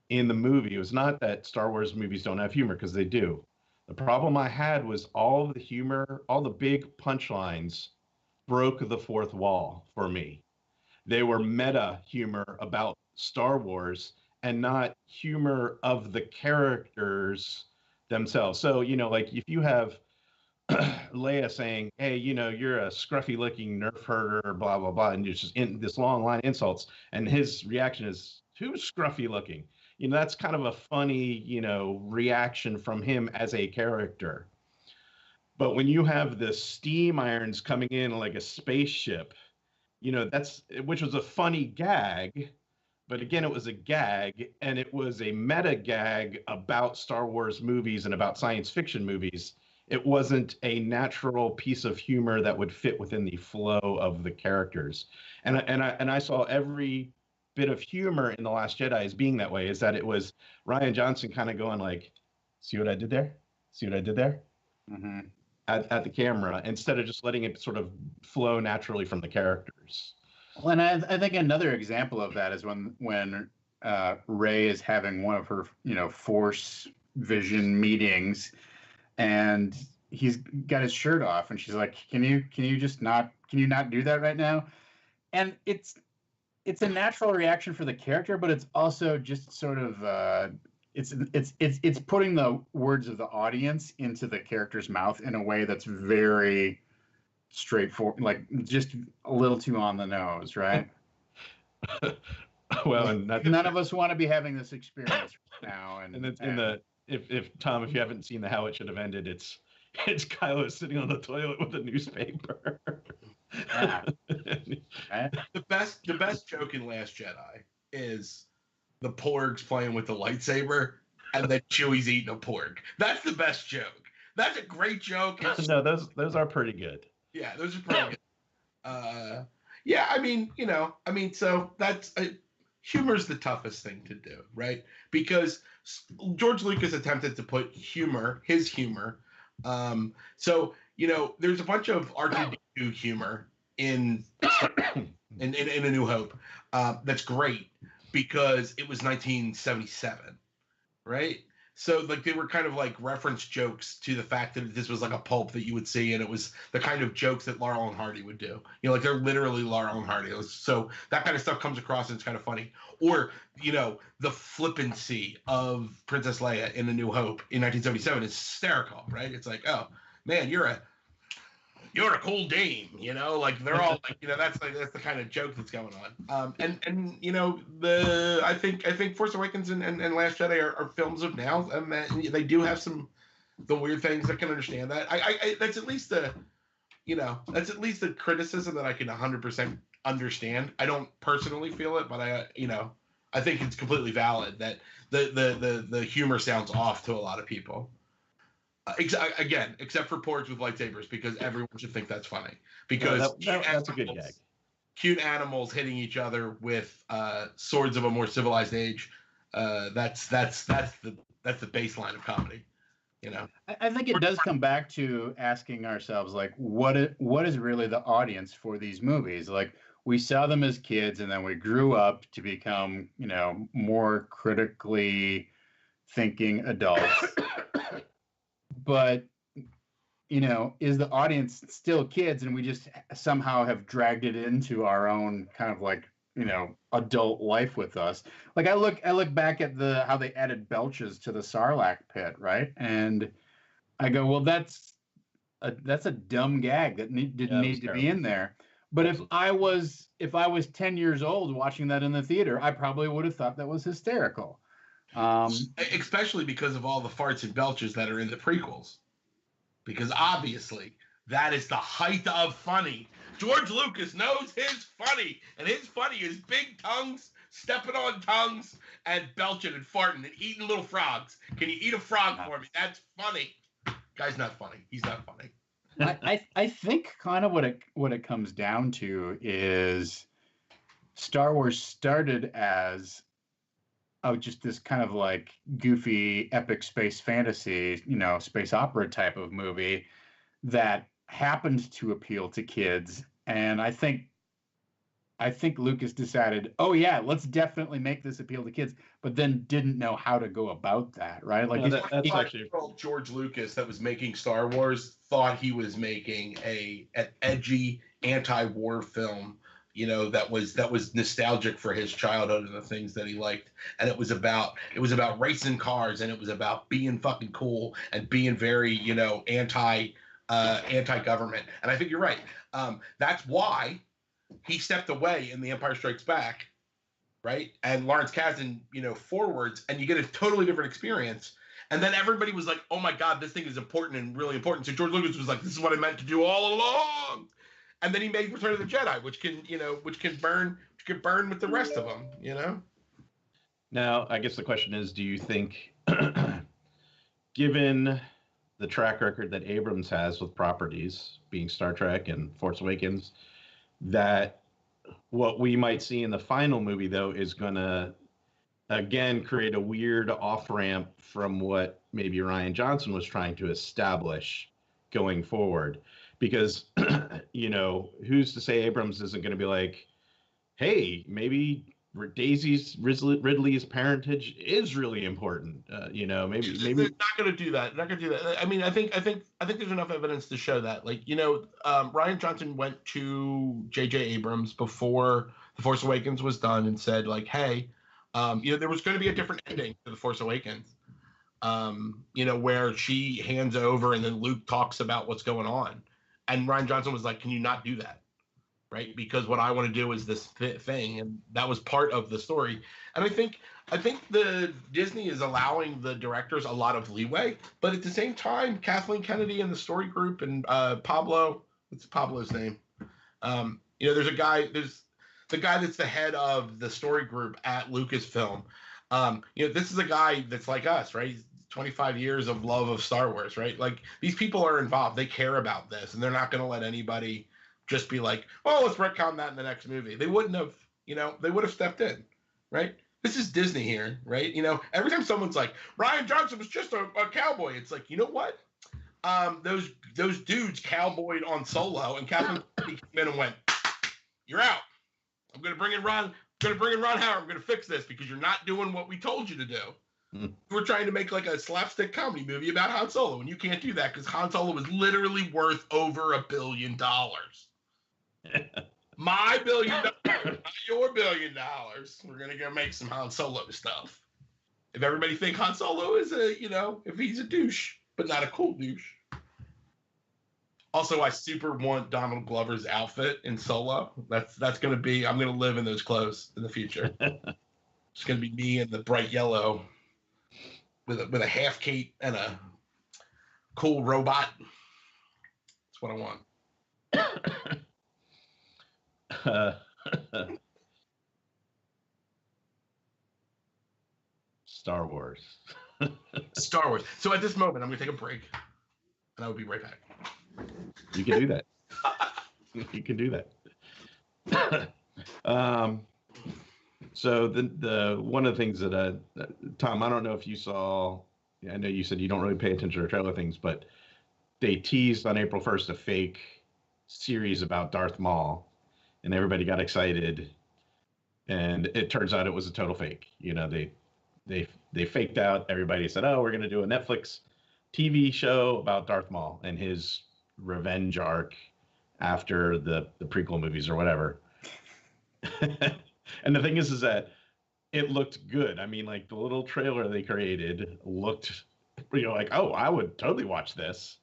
in the movie was not that Star Wars movies don't have humor, because they do. The problem I had was all the humor, all the big punchlines broke the fourth wall for me. They were meta humor about Star Wars and not humor of the characters themselves. So, if you have Leia saying, "Hey, you're a scruffy-looking nerf herder, blah blah blah," and it's just in this long line of insults, and his reaction is, "Who's scruffy-looking?" That's kind of a funny, reaction from him as a character. But when you have the steam irons coming in like a spaceship, which was a funny gag, but again, it was a gag, and it was a meta gag about Star Wars movies and about science fiction movies. It wasn't a natural piece of humor that would fit within the flow of the characters. And I saw every bit of humor in The Last Jedi as being that way, is that it was Ryan Johnson kind of going like, "See what I did there? See what I did there?" Mm-hmm. At the camera, instead of just letting it sort of flow naturally from the characters. Well, and I think another example of that is when Rey is having one of her, Force vision meetings, and he's got his shirt off, and she's like, can you not do that right now? And it's a natural reaction for the character, but it's also just sort of it's putting the words of the audience into the character's mouth in a way that's very straightforward, like just a little too on the nose, right? Well, and none of us want to be having this experience now. And it's in the if Tom, if you haven't seen How It Should Have Ended, it's Kylo sitting on the toilet with a newspaper. Yeah. The best joke in Last Jedi is the porgs playing with the lightsaber and then Chewie's eating a porg. That's the best joke. That's a great joke. No, those are pretty good. Yeah, those are pretty good. Yeah, so that's humor's the toughest thing to do, right? Because George Lucas attempted to put his humor. So there's a bunch of R2D2 humor in A New Hope. That's great because it was 1977, right? So like they were kind of like reference jokes to the fact that this was like a pulp that you would see, and it was the kind of jokes that Laurel and Hardy would do. Like they're literally Laurel and Hardy. So that kind of stuff comes across and it's kind of funny. Or the flippancy of Princess Leia in A New Hope in 1977 is hysterical, right? It's like, oh man, you're a cool dame, like they're all like, that's the kind of joke that's going on. I think Force Awakens and Last Jedi are films of now, and they do have the weird things. I can understand that. I that's at least a criticism that I can 100% understand. I don't personally feel it, but I think it's completely valid that the humor sounds off to a lot of people. Again, except for porgs with lightsabers, because everyone should think that's funny. Because that's a good gag. Cute animals hitting each other with swords of a more civilized age. That's the baseline of comedy. I think it does come back to asking ourselves, like, what is really the audience for these movies? Like, we saw them as kids, and then we grew up to become, more critically thinking adults. But, is the audience still kids, and we just somehow have dragged it into our own kind of like, adult life with us? Like I look back at how they added belches to the Sarlacc pit, right? And I go, well, that's a dumb gag that didn't need to be in there. But if I was 10 years old watching that in the theater, I probably would have thought that was hysterical. Especially because of all the farts and belches that are in the prequels. Because obviously that is the height of funny. George Lucas knows his funny, and his funny is big tongues, stepping on tongues, and belching and farting and eating little frogs. Can you eat a frog for me? That's funny. Guy's not funny. He's not funny. I think kind of what it comes down to is Star Wars started as just this kind of like goofy epic space fantasy, space opera type of movie that happened to appeal to kids. And I think Lucas decided, oh yeah, let's definitely make this appeal to kids, but then didn't know how to go about that, right? Like that's actually George Lucas that was making Star Wars thought he was making an edgy anti-war film, that was nostalgic for his childhood and the things that he liked. And it was about racing cars, and it was about being fucking cool and being very, anti anti-government. And I think you're right. That's why he stepped away in The Empire Strikes Back, right? And Lawrence Kasdan, forwards, and you get a totally different experience. And then everybody was like, "Oh my God, this thing is important and really important." So George Lucas was like, "This is what I meant to do all along." And then he made Return of the Jedi, which can burn with the rest of them. Now, I guess the question is, do you think, given the track record that Abrams has with properties, being Star Trek and Force Awakens, that what we might see in the final movie, though, is going to, again, create a weird off-ramp from what maybe Rian Johnson was trying to establish going forward? Because, who's to say Abrams isn't going to be like, hey, maybe Ridley's parentage is really important. Maybe they're not going to do that. They're not going to do that. I mean, I think there's enough evidence to show that. Rian Johnson went to J.J. Abrams before The Force Awakens was done and said, like, hey, there was going to be a different ending to The Force Awakens, where she hands over and then Luke talks about what's going on. And Rian Johnson was like, can you not do that? Right? Because what I want to do is this thing. And that was part of the story. And I think the Disney is allowing the directors a lot of leeway. But at the same time, Kathleen Kennedy and the story group and Pablo, what's Pablo's name? There's the guy that's the head of the story group at Lucasfilm. This is a guy that's like us, right? 25 years of love of Star Wars, right? Like, these people are involved. They care about this, and they're not going to let anybody just be like, oh, let's retcon that in the next movie. They wouldn't have, they would have stepped in, right? This is Disney here, right? Every time someone's like, Rian Johnson was just a cowboy, it's like, you know what? Those dudes cowboyed on Solo, and Kathleen came in and went, you're out. I'm going to bring in Ron Howard. I'm going to fix this because you're not doing what we told you to do. We're trying to make like a slapstick comedy movie about Han Solo, and you can't do that because Han Solo is literally worth over $1 billion. My $1 billion, not your $1 billion. We're going to go make some Han Solo stuff. If everybody think Han Solo is if he's a douche, but not a cool douche. Also, I super want Donald Glover's outfit in Solo. That's going to be, I'm going to live in those clothes in the future. It's going to be me in the bright yellow with a half cape and a cool robot. That's what I want. Star Wars. Star Wars. So at this moment, I'm going to take a break, and I will be right back. You can do that. You can do that. So the one of the things that Tom, I don't know if you saw. I know you said you don't really pay attention to trailer things, but they teased on April 1st a fake series about Darth Maul, and everybody got excited. And it turns out it was a total fake. They faked out. Everybody said, "Oh, we're going to do a Netflix TV show about Darth Maul and his revenge arc after the prequel movies or whatever." And the thing is that it looked good. I mean, like, the little trailer they created looked, like, oh, I would totally watch this,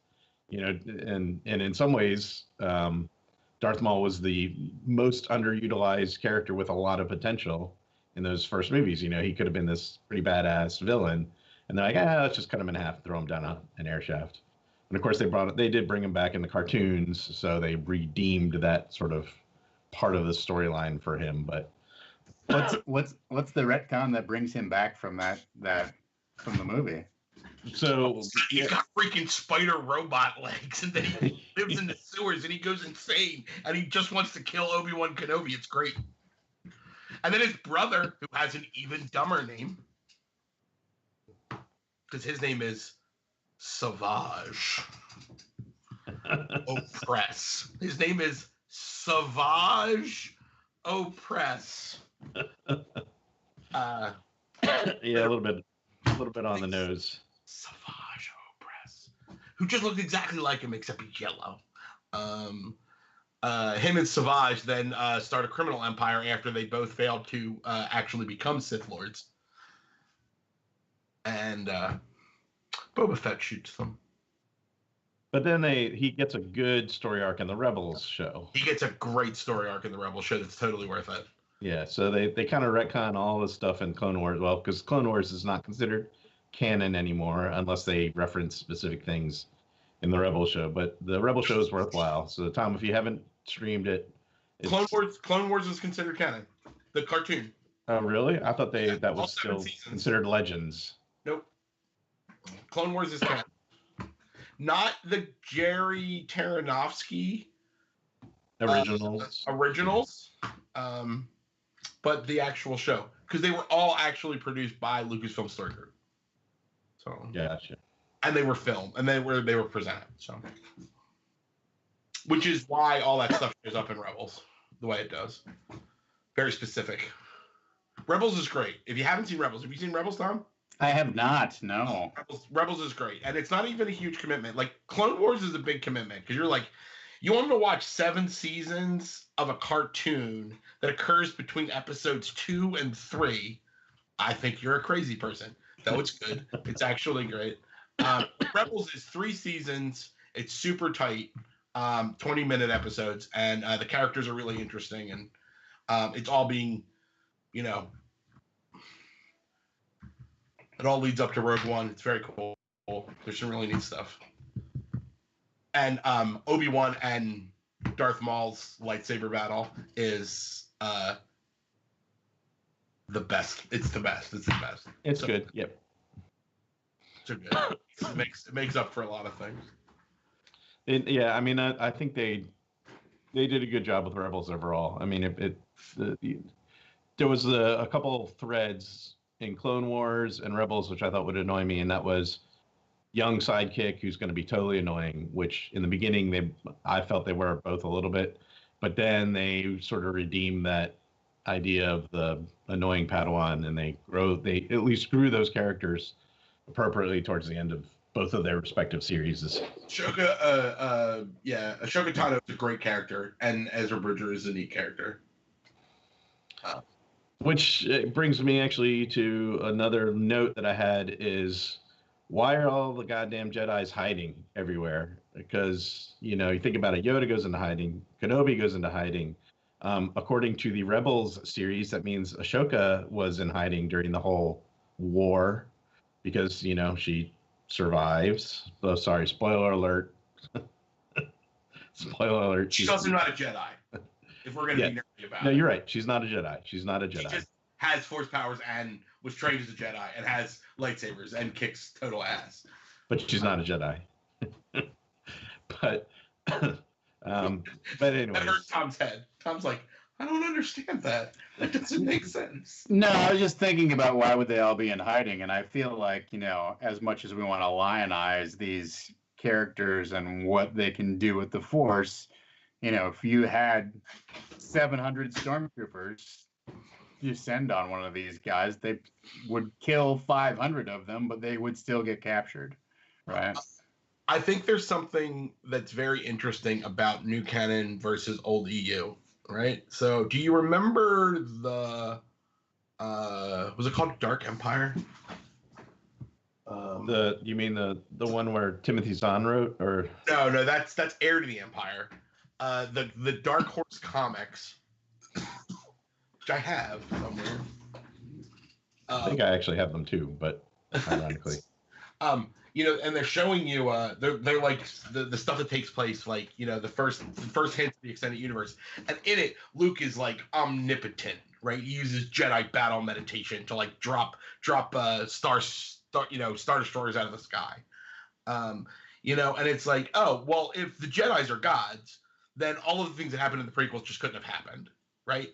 and in some ways, Darth Maul was the most underutilized character with a lot of potential in those first movies. He could have been this pretty badass villain, and they're like, let's just cut him in half and throw him down an air shaft. And of course, they did bring him back in the cartoons, so they redeemed that sort of part of the storyline for him. But what's the retcon that brings him back from that from the movie? So he's got freaking spider robot legs, and then he lives in the sewers, and he goes insane, and he just wants to kill Obi-Wan Kenobi. It's great. And then his brother, who has an even dumber name, because his name is Savage Opress. His name is Savage Opress. Yeah, a little bit on the nose. Savage Opress, who just looked exactly like him except he's yellow. Him and Savage then start a criminal empire after they both failed to actually become Sith Lords. And Boba Fett shoots them. But then he gets a good story arc in the Rebels show. He gets a great story arc in the Rebels show that's totally worth it. Yeah, so they kind of retcon all this stuff in Clone Wars. Well, because Clone Wars is not considered canon anymore unless they reference specific things in the Rebel show. But the Rebel show is worthwhile. So Tom, if you haven't streamed it, Clone Wars is considered canon. The cartoon. Oh, really? I thought that was still considered Legends. Nope. Clone Wars is canon. Not the Jerry Taranovsky originals, but the actual show, because they were all actually produced by Lucasfilm Story Group. So gotcha. And they were filmed, and they were presented. So, which is why all that stuff shows up in Rebels the way it does. Very specific. Rebels is great. If you haven't seen Rebels, have you seen Rebels, Tom? I have not. No. Rebels is great, and it's not even a huge commitment. Like Clone Wars is a big commitment because you're like, you want to watch 7 seasons of a cartoon that occurs between episodes 2 and 3. I think you're a crazy person. Though it's good. It's actually great. Rebels is 3 seasons. It's super tight, 20-minute episodes, and the characters are really interesting, and it's all being, you know, it all leads up to Rogue One. It's very cool. There's some really neat stuff. And Obi-Wan and Darth Maul's lightsaber battle is the best. It's the best. It's the best. It's so good. Yep. So good. It makes up for a lot of things. Yeah, I mean, I think they did a good job with Rebels overall. I mean, there was a couple threads in Clone Wars and Rebels which I thought would annoy me, and that was young sidekick who's going to be totally annoying. Which in the beginning I felt they were both a little bit, but then they sort of redeemed that idea of the annoying Padawan, and they at least grew those characters appropriately towards the end of both of their respective series. Ahsoka Tano is a great character, and Ezra Bridger is a neat character. Which brings me actually to another note that I had is, why are all the goddamn Jedis hiding everywhere? Because, you know, you think about it, Yoda goes into hiding, Kenobi goes into hiding. According to the Rebels series, that means Ahsoka was in hiding during the whole war because, you know, she survives. Oh, sorry, spoiler alert. Spoiler alert. She's also not a Jedi. If we're going to be nerdy about it. No, you're right. She's not a Jedi. She's not a Jedi. She just has force powers and was trained as a Jedi and has lightsabers and kicks total ass. But she's not a Jedi. But anyway. That hurt Tom's head. Tom's like, I don't understand that. That doesn't make sense. No, I was just thinking about why would they all be in hiding, and I feel like, you know, as much as we want to lionize these characters and what they can do with the Force, you know, if you had 700 stormtroopers you send on one of these guys, they would kill 500 of them, but they would still get captured, right? I think there's something that's very interesting about new canon versus old EU, right? So do you remember the was it called Dark Empire? You mean the one where Timothy Zahn wrote, or no, that's Heir to the Empire. The Dark Horse comics, which I have somewhere. I think I actually have them too, but ironically. You know, and they're showing you they're like the stuff that takes place, like, you know, the first hint of the extended universe, and in it Luke is like omnipotent, right? He uses Jedi battle meditation to like drop star destroyers out of the sky, you know, and it's like, oh well, if the Jedis are gods, then all of the things that happened in the prequels just couldn't have happened, right?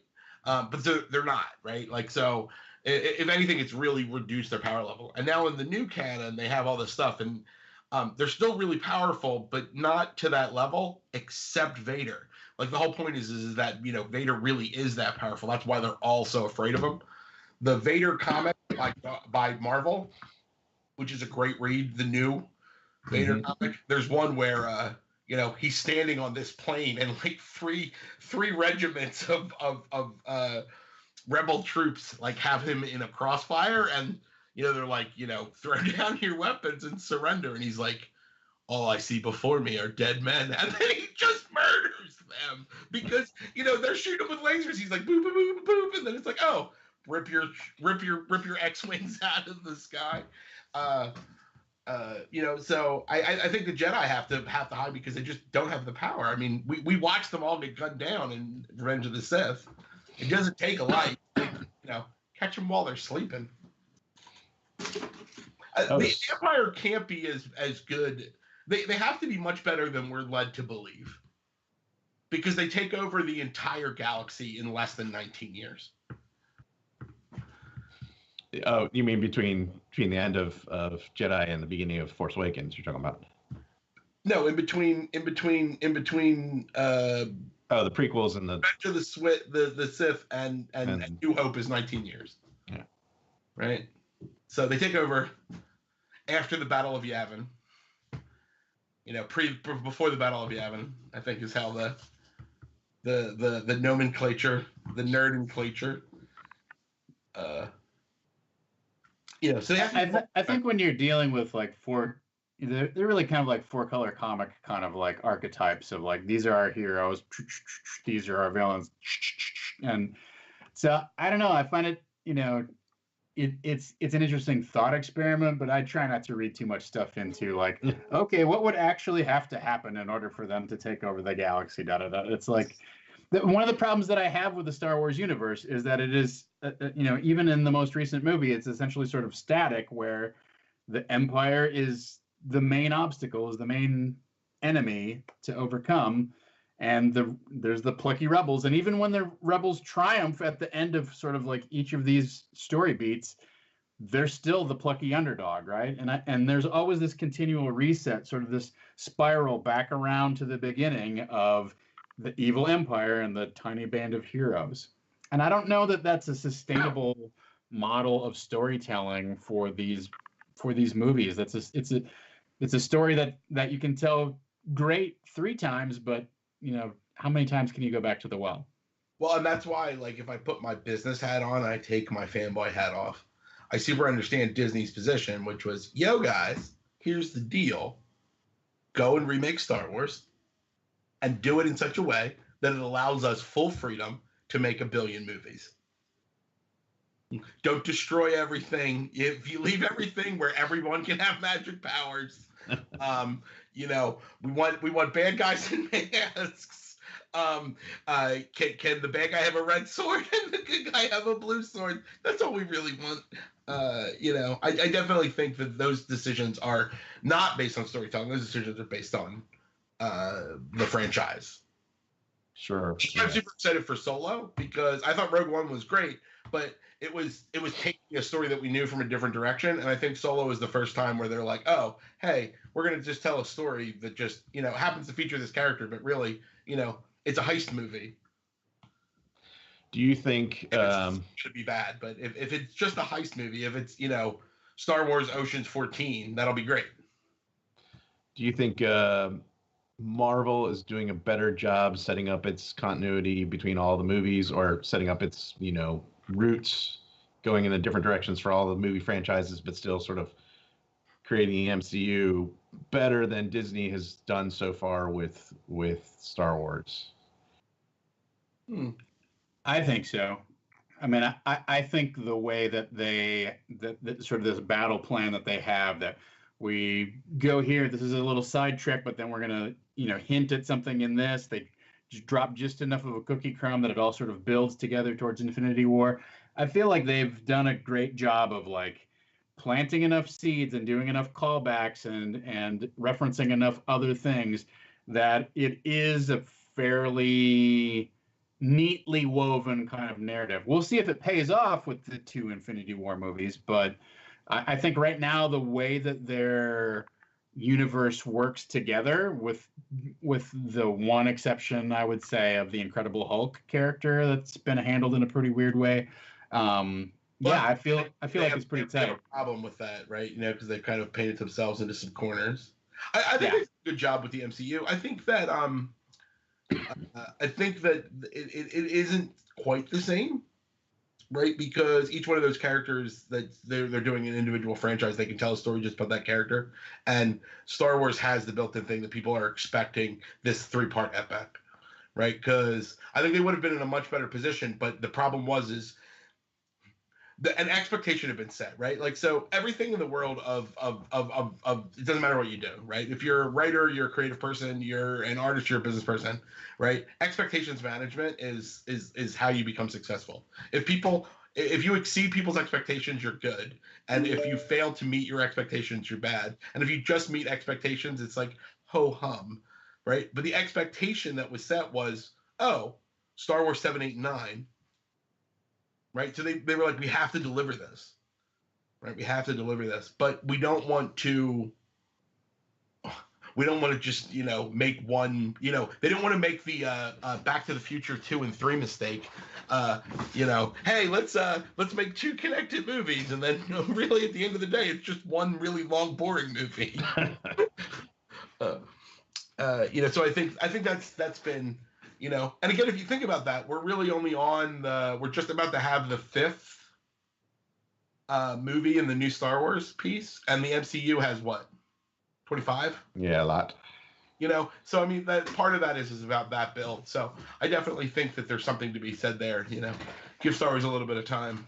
But they're not, right? Like, so if anything, it's really reduced their power level. And now in the new canon, they have all this stuff, and they're still really powerful, but not to that level, except Vader. Like, the whole point is that, you know, Vader really is that powerful. That's why they're all so afraid of him. The Vader comic by Marvel, which is a great read, the new Vader comic, there's one where you know, he's standing on this plane, and like three regiments of rebel troops like have him in a crossfire, and, you know, they're like, you know, throw down your weapons and surrender, and he's like, all I see before me are dead men, and then he just murders them because they're shooting him with lasers. He's like boop boop boop boop, and then it's like, oh, rip your X-wings out of the sky. So I think the Jedi have to hide because they just don't have the power. I mean, we watched them all get gunned down in Revenge of the Sith. It doesn't take a lot. Catch them while they're sleeping. The Empire can't be as good. They have to be much better than we're led to believe, because they take over the entire galaxy in less than 19 years. Oh, you mean between the end of Jedi and the beginning of Force Awakens? You're talking about? No, in between. The prequels and the Revenge of the Sith and New Hope is 19 years. Yeah. Right. So they take over after the Battle of Yavin. Before the Battle of Yavin, I think is how the nomenclature, the nerdnclature. So I think when you're dealing with like they're really kind of like 4-color comic kind of like archetypes of like, these are our heroes, these are our villains, and so I don't know. I find it, it's an interesting thought experiment, but I try not to read too much stuff into like, okay, what would actually have to happen in order for them to take over the galaxy? It's like one of the problems that I have with the Star Wars universe is that it is, even in the most recent movie, it's essentially sort of static, where the Empire is the main obstacle, is the main enemy to overcome, and there's the plucky rebels. And even when the rebels triumph at the end of sort of like each of these story beats, they're still the plucky underdog, right? And there's always this continual reset, sort of this spiral back around to the beginning of the evil Empire and the tiny band of heroes. And I don't know that that's a sustainable model of storytelling for these movies. It's a story that you can tell great 3 times, but how many times can you go back to the well? Well, and that's why, like, if I put my business hat on, I take my fanboy hat off. I super understand Disney's position, which was, yo guys, here's the deal. Go and remake Star Wars and do it in such a way that it allows us full freedom to make 1 billion movies. Don't destroy everything. If you leave everything where everyone can have magic powers, we want bad guys in masks. Can the bad guy have a red sword and the good guy have a blue sword? That's all we really want. I definitely think that those decisions are not based on storytelling. Those decisions are based on the franchise. Sure. I'm super excited for Solo because I thought Rogue One was great, but it was taking a story that we knew from a different direction. And I think Solo is the first time where they're like, oh, hey, we're going to just tell a story that just, happens to feature this character, but really, it's a heist movie. Do you think it should be bad? But if it's just a heist movie, if it's, Star Wars Ocean's 14, that'll be great. Do you think Marvel is doing a better job setting up its continuity between all the movies, or setting up its, roots going in the different directions for all the movie franchises, but still sort of creating the MCU better than Disney has done so far with Star Wars? I think so. I mean, I think the way that that sort of this battle plan that they have, that we go here, this is a little side trick, but then we're going to, hint at something in this. They drop just enough of a cookie crumb that it all sort of builds together towards Infinity War. I feel like they've done a great job of like planting enough seeds and doing enough callbacks and referencing enough other things that it is a fairly neatly woven kind of narrative. We'll see if it pays off with the 2 Infinity War movies, but I think right now the way that their universe works together, with the one exception, I would say, of the Incredible Hulk character that's been handled in a pretty weird way. I feel like it's pretty tight. They have a problem with that, right? Because they've kind of painted themselves into some corners. I think they did a good job with the MCU. I think that it isn't quite the same, right? Because each one of those characters that they're doing an individual franchise, they can tell a story just about that character. And Star Wars has the built-in thing that people are expecting this 3-part epic, right? Because I think they would have been in a much better position, but the problem is an expectation had been set, right? Like, so everything in the world of it doesn't matter what you do, right? If you're a writer, you're a creative person, you're an artist, you're a business person, right? Expectations management is how you become successful. If you exceed people's expectations, you're good. And if you fail to meet your expectations, you're bad. And if you just meet expectations, it's like ho hum, right? But the expectation that was set was, oh, Star Wars 7, 8, 9. Right, so they were like, we have to deliver this, right? We have to deliver this, but we don't want to just make one. They didn't want to make the Back to the Future 2 and 3 mistake. Hey, let's make 2 connected movies, and then really at the end of the day, it's just one really long, boring movie. So I think that's been. And again, if you think about that, we're really only we're just about to have the 5th movie in the new Star Wars piece, and the MCU has what, 25? Yeah, a lot. So I mean, that part of that is about that build. So I definitely think that there's something to be said there. Give Star Wars a little bit of time.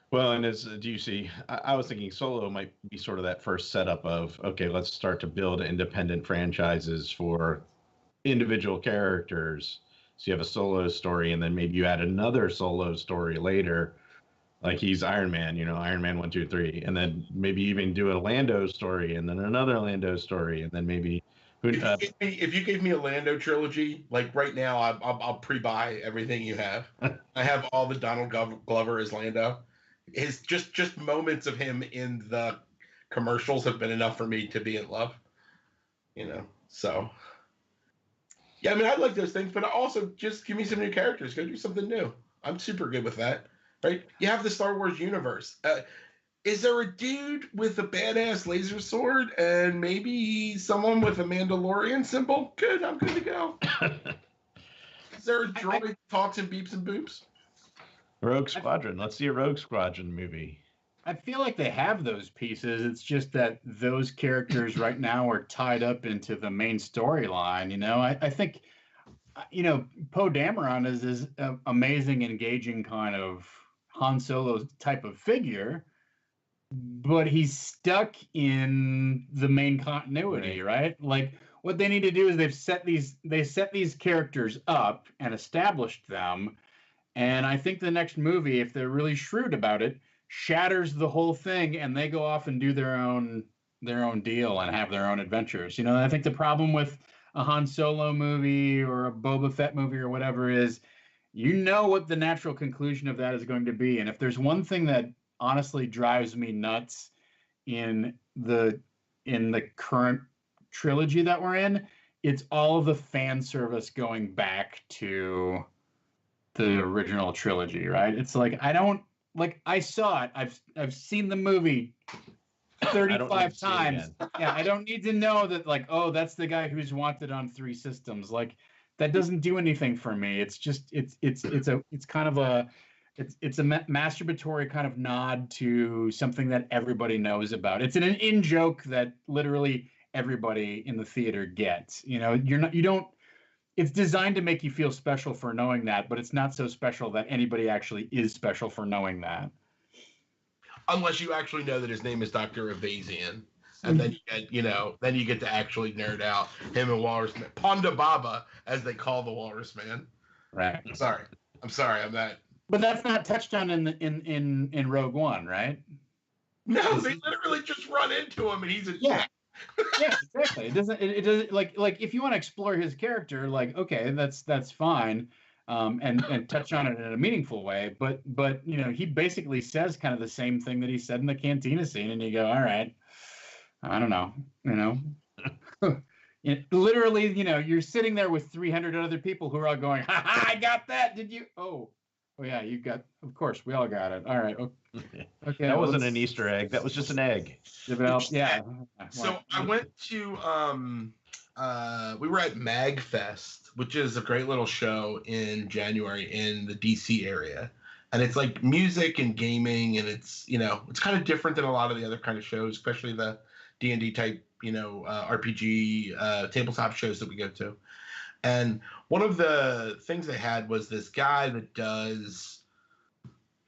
Well, and do you see? I was thinking Solo might be sort of that first setup of, okay, let's start to build independent franchises for individual characters. So you have a Solo story, and then maybe you add another Solo story later, like he's Iron Man, Iron Man 1, 2, 3, and then maybe even do a Lando story, and then another Lando story, and then maybe. If you gave me a Lando trilogy, like right now, I'll pre-buy everything you have. I have all the Donald Glover as Lando. His just moments of him in the commercials have been enough for me to be in love. So. Yeah, I mean, I like those things, but also just give me some new characters. Go do something new. I'm super good with that, right? You have the Star Wars universe. Is there a dude with a badass laser sword and maybe someone with a Mandalorian symbol? Good, I'm good to go. Is there a droid that talks and beeps and boops? Rogue Squadron. Let's see a Rogue Squadron movie. I feel like they have those pieces. It's just that those characters right now are tied up into the main storyline. I think, Poe Dameron is this amazing, engaging kind of Han Solo type of figure, but he's stuck in the main continuity, right? Like what they need to do is they set these characters up and established them. And I think the next movie, if they're really shrewd about it, shatters the whole thing, and they go off and do their own deal and have their own adventures. I think the problem with a Han Solo movie or a Boba Fett movie or whatever is, what the natural conclusion of that is going to be. And if there's one thing that honestly drives me nuts in the current trilogy that we're in, it's all of the fan service going back to the original trilogy, right? It's like I saw it. I've seen the movie 35 times. Yeah, I don't need to know that, like, oh, that's the guy who's wanted on 3 systems. Like, that doesn't do anything for me. It's just it's kind of a masturbatory kind of nod to something that everybody knows about. It's an in joke that literally everybody in the theater gets. It's designed to make you feel special for knowing that, but it's not so special that anybody actually is special for knowing that. Unless you actually know that his name is Dr. Avazian. And then you get to actually nerd out him and Walrus Man. Ponda Baba, as they call the Walrus Man. Right. I'm sorry, I'm that. But that's not touched on in Rogue One, right? No, they literally just run into him and he's a yeah. Yeah, exactly. It doesn't like if you want to explore his character, like, okay, that's fine, and touch on it in a meaningful way. But he basically says kind of the same thing that he said in the cantina scene, and you go, all right, I don't know, literally, you're sitting there with 300 other people who are all going, ha ha, I got that. Did you? Oh yeah, you got. Of course, we all got it. All right. Okay. That wasn't an Easter egg. That was just an egg. Yeah. So I went to we were at MagFest, which is a great little show in January in the DC area. And it's like music and gaming, and it's it's kind of different than a lot of the other kind of shows, especially the D&D type RPG tabletop shows that we go to. And one of the things they had was this guy that does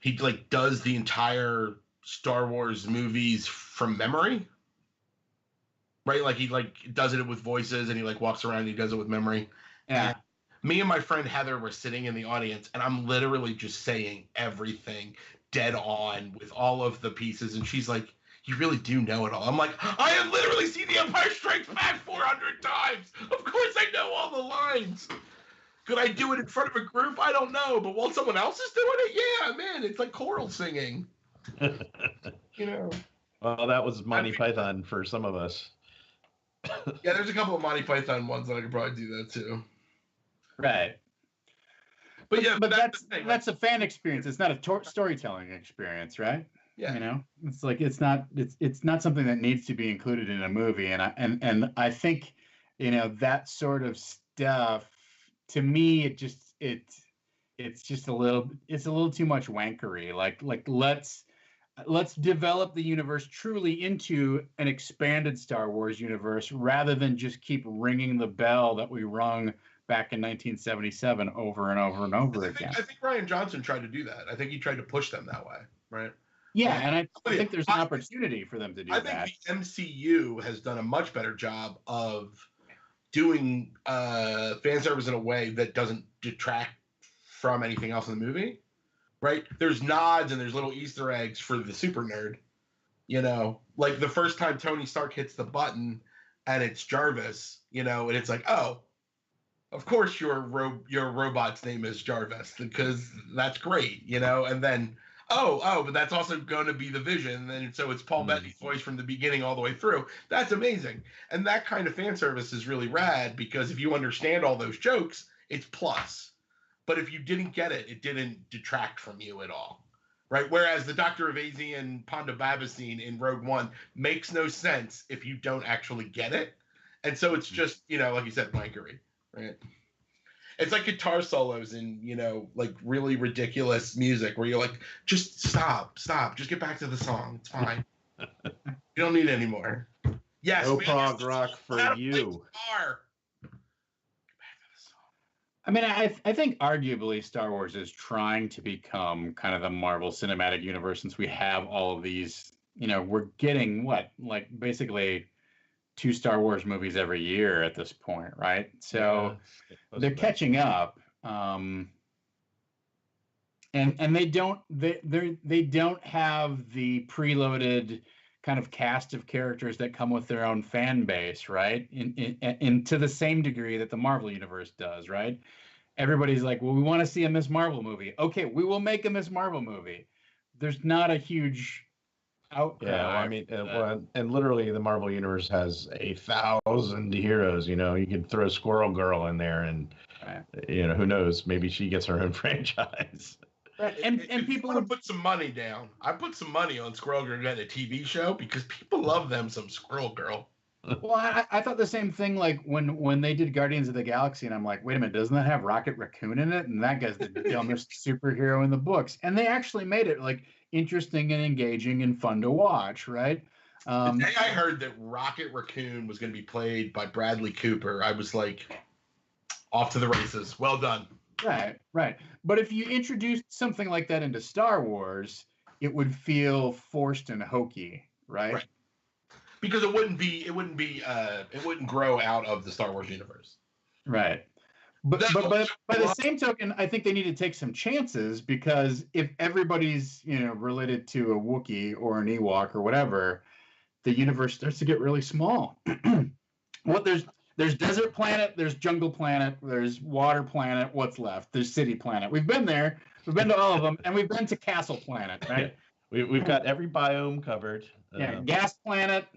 the entire Star Wars movies from memory, right? Like he does it with voices, and he walks around and he does it with memory. Yeah. And me and my friend Heather were sitting in the audience, and I'm literally just saying everything dead on with all of the pieces, and she's like, "You really do know it all." I'm like, "I have literally seen The Empire Strikes Back 400 times. Of course I know all the lines." Could I do it in front of a group? I don't know. But while someone else is doing it, yeah, man, it's like choral singing. Well, that was Monty Python for some of us. Yeah, there's a couple of Monty Python ones that I could probably do that too. Right. But yeah, but that's a fan experience. It's not a storytelling experience, right? Yeah. It's like it's not something that needs to be included in a movie, and I think that sort of stuff, to me, it's just a little too much wankery. Like let's develop the universe truly into an expanded Star Wars universe, rather than just keep ringing the bell that we rung back in 1977 over and over and over again. I think Rian Johnson tried to do that. I think he tried to push them that way, right? Yeah, and I think there's an opportunity for them to do that. I think the MCU has done a much better job of doing fan service in a way that doesn't detract from anything else in the movie, right? There's nods and there's little Easter eggs for the super nerd. Like the first time Tony Stark hits the button and it's Jarvis, and it's like, oh, of course your robot's name is Jarvis, because that's great, and then but that's also going to be the Vision, and so it's Paul Bettany's voice from the beginning all the way through. That's amazing. And that kind of fan service is really rad, because if you understand all those jokes, it's plus. But if you didn't get it, it didn't detract from you at all, right? Whereas the Dr. Evasi and Ponda Baba scene in Rogue One makes no sense if you don't actually get it. And so it's just, like you said, wankery, right? It's like guitar solos in, like really ridiculous music where you're like, just stop, just get back to the song. It's fine. You don't need any more. Yes. No prog rock for you. I mean, I think arguably Star Wars is trying to become kind of the Marvel Cinematic Universe, since we have all of these, we're getting basically 2 Star Wars movies every year at this point, right? So they're catching up, and they don't have the preloaded kind of cast of characters that come with their own fan base, right? In to the same degree that the Marvel universe does, right? Everybody's like, well, we want to see a Miss Marvel movie. Okay, we will make a Miss Marvel movie. There's not a huge outcry. Yeah, I mean, and literally the Marvel universe has 1,000 heroes. You can throw Squirrel Girl in there, and who knows? Maybe she gets her own franchise. Right. And people would put some money down. I put some money on Squirrel Girl getting a TV show, because people love them some Squirrel Girl. Well, I thought the same thing, like when they did Guardians of the Galaxy, and I'm like, wait a minute, doesn't that have Rocket Raccoon in it? And that guy's the dumbest superhero in the books. And they actually made it like interesting and engaging and fun to watch, right? The day I heard that Rocket Raccoon was going to be played by Bradley Cooper, I was like, off to the races. Well done. Right. But if you introduced something like that into Star Wars, it would feel forced and hokey, right? Because it wouldn't grow out of the Star Wars universe. Right. But by the same token, I think they need to take some chances, because if everybody's, related to a Wookiee or an Ewok or whatever, the universe starts to get really small. There's desert planet, there's jungle planet, there's water planet. What's left? There's city planet. We've been there. We've been to all of them, and we've been to castle planet, right? We've got every biome covered. Yeah, gas planet.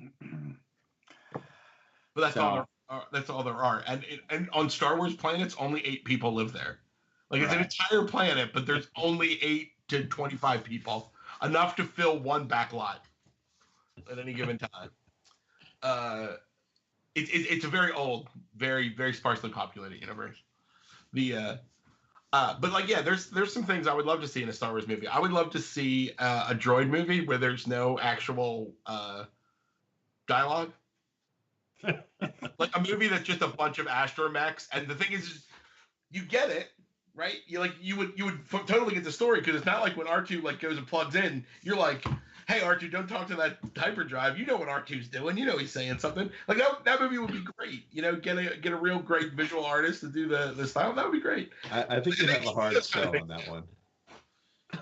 But that's all there are. And on Star Wars planets, only 8 people live there. Like, it's an entire planet, but there's only 8 to 25 people, enough to fill one back lot at any given time. It's a very old, very sparsely populated universe. But like, yeah, there's some things I would love to see in a Star Wars movie. I would love to see a droid movie where there's no actual dialogue. Like a movie that's just a bunch of astromechs, and the thing is you get it, right? You would totally get the story, because it's not like when R2 like goes and plugs in, you're like, hey R2, don't talk to that hyperdrive. You know what R2's doing. You know he's saying something. Like that movie would be great. You know, get a real great visual artist to do the style. That would be great. I think you have a hard sell on that one.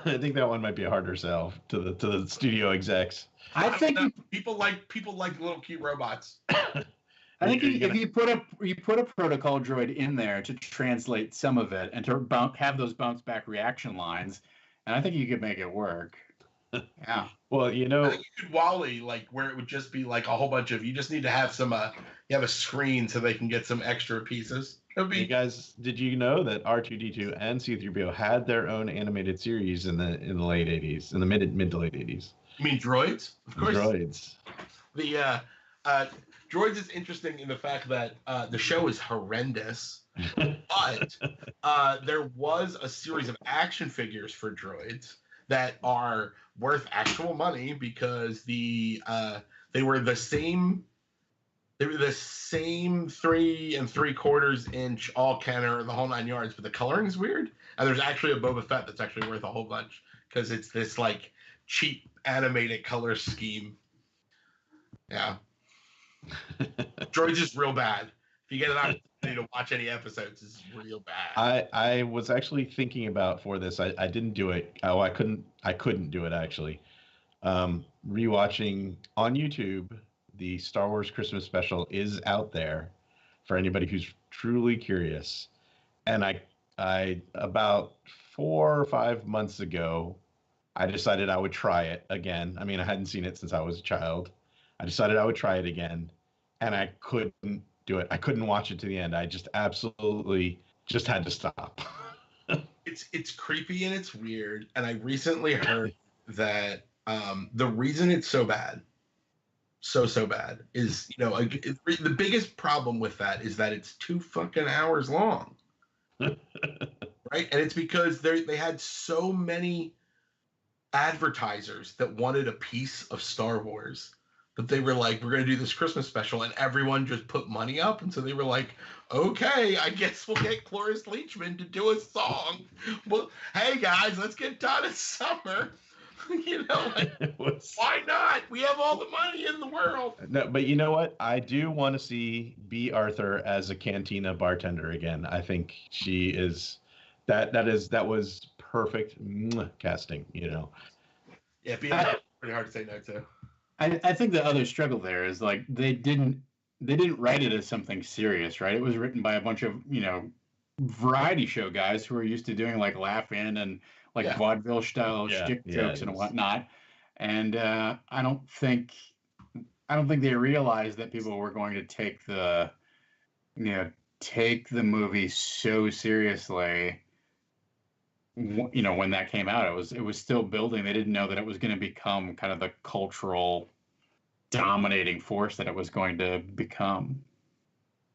I think that one might be a harder sell to the studio execs. I think people like little cute robots. I think if you put a protocol droid in there to translate some of it and to have those bounce back reaction lines, and I think you could make it work. Yeah. Well, you know, I think you could Wally, like where it would just be like a whole bunch of, you just need to have some you have a screen so they can get some extra pieces. You guys, did you know that R2D2 and C3PO had their own animated series in the late 80s, in the mid to late 80s? You mean droids? Of course. Droids. The droids is interesting in the fact that the show is horrendous, but there was a series of action figures for droids that are worth actual money, because they were the same 3 3/4 inch all canner, the whole 9 yards, but the coloring is weird. And there's actually a Boba Fett that's actually worth a whole bunch, because it's this like cheap animated color scheme. Yeah. Droids is real bad. If you get an opportunity to watch any episodes, it's real bad. I was actually thinking about, for this, I didn't do it. I couldn't do it actually. Rewatching on YouTube, the Star Wars Christmas special is out there for anybody who's truly curious. And I about 4 or 5 months ago, I decided I would try it again. I mean, I hadn't seen it since I was a child. I decided I would try it again, and I couldn't do it. I couldn't watch it to the end. I just absolutely just had to stop. It's creepy and it's weird. And I recently heard that the reason it's so bad, so bad, is, the biggest problem with that is that it's 2 fucking hours long. Right? And it's because they had so many advertisers that wanted a piece of Star Wars, that they were like, we're going to do this Christmas special, and everyone just put money up. And so they were like, okay, I guess we'll get Cloris Leachman to do a song. Well, hey guys, let's get done in summer. Why not? We have all the money in the world. No, but you know what? I do want to see B. Arthur as a cantina bartender again. I think she is that was perfect casting, Yeah, B. Arthur's pretty hard to say no to. I think the other struggle there is, like, they didn't write it as something serious, right? It was written by a bunch of, variety show guys who are used to doing like laugh-in and like vaudeville style shtick jokes and whatnot. And I don't think they realized that people were going to take the movie so seriously. When that came out, it was still building. They didn't know that it was going to become kind of the cultural dominating force that it was going to become.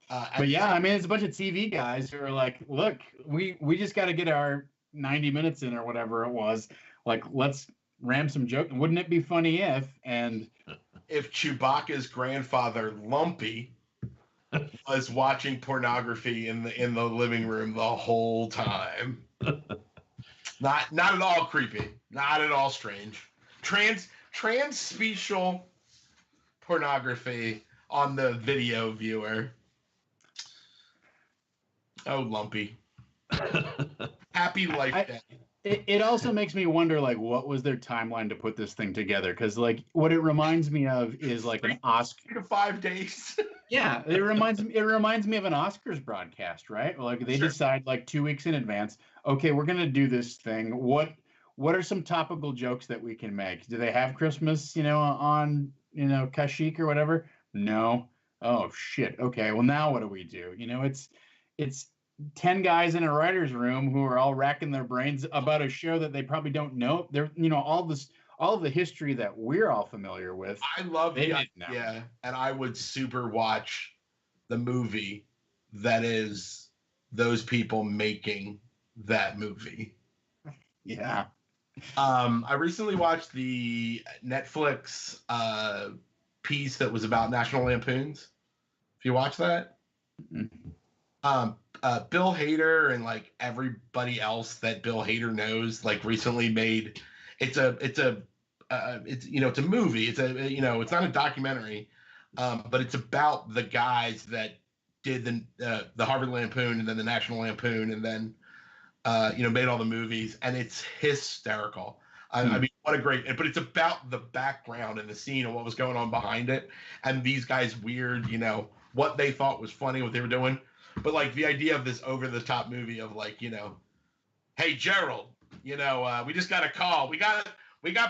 But yeah, I mean, it's a bunch of TV guys who are like, look, we just got to get our 90 minutes in, or whatever it was. Like, let's ram some joke. Wouldn't it be funny if Chewbacca's grandfather, Lumpy, was watching pornography in the living room the whole time? Not at all creepy. Not at all strange. Transspecial pornography on the video viewer. Oh, Lumpy. Happy life day. It also makes me wonder, like, what was their timeline to put this thing together? Because, like, what it reminds me of is like an Oscar. 3 to 5 days. Yeah, it reminds me of an Oscars broadcast, right? Like, they decide like 2 weeks in advance, okay, we're gonna do this thing. What are some topical jokes that we can make? Do they have Christmas, on Kashyyyk or whatever? No. Oh shit. Okay. Well, now what do we do? It's 10 guys in a writer's room who are all racking their brains about a show that they probably don't know. They're, all of the history that we're all familiar with. I love the idea, and I would super watch the movie that is those people making that movie. Yeah. I recently watched the Netflix piece that was about National Lampoons. If you watch that, Bill Hader and like everybody else that Bill Hader knows, like recently made. It's a movie. It's not a documentary, but it's about the guys that did the Harvard Lampoon and then the National Lampoon and then made all the movies, and it's hysterical. I mean, what a great! But it's about the background and the scene and what was going on behind it, and these guys' weird, what they thought was funny, what they were doing. But like the idea of this over-the-top movie of like, hey Gerald, we just got a call. We got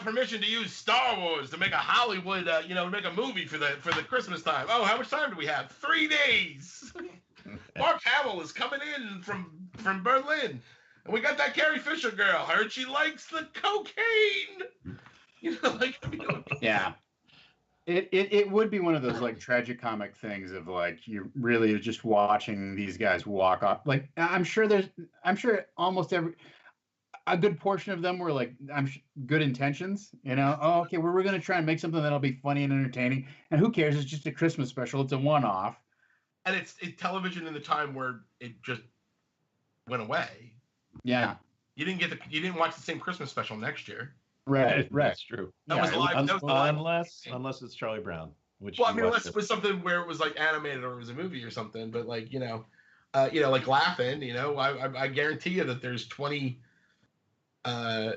permission to use Star Wars to make a Hollywood, make a movie for the Christmas time. Oh, how much time do we have? 3 days. Mark Hamill is coming in from Berlin. And we got that Carrie Fisher girl. Heard she likes the cocaine. Yeah. It would be one of those like tragic comic things of like you really are just watching these guys walk off. Like I'm sure almost a good portion of them were like good intentions. Oh, okay, we're going to try and make something that'll be funny and entertaining. And who cares? It's just a Christmas special. It's a one-off. And it's television in the time where it just went away. Yeah. You didn't watch the same Christmas special next year. Right. That's true. That was live. Unless it's Charlie Brown. Unless it was something where it was like animated or it was a movie or something. But like like Laughing. I guarantee you that there's 20.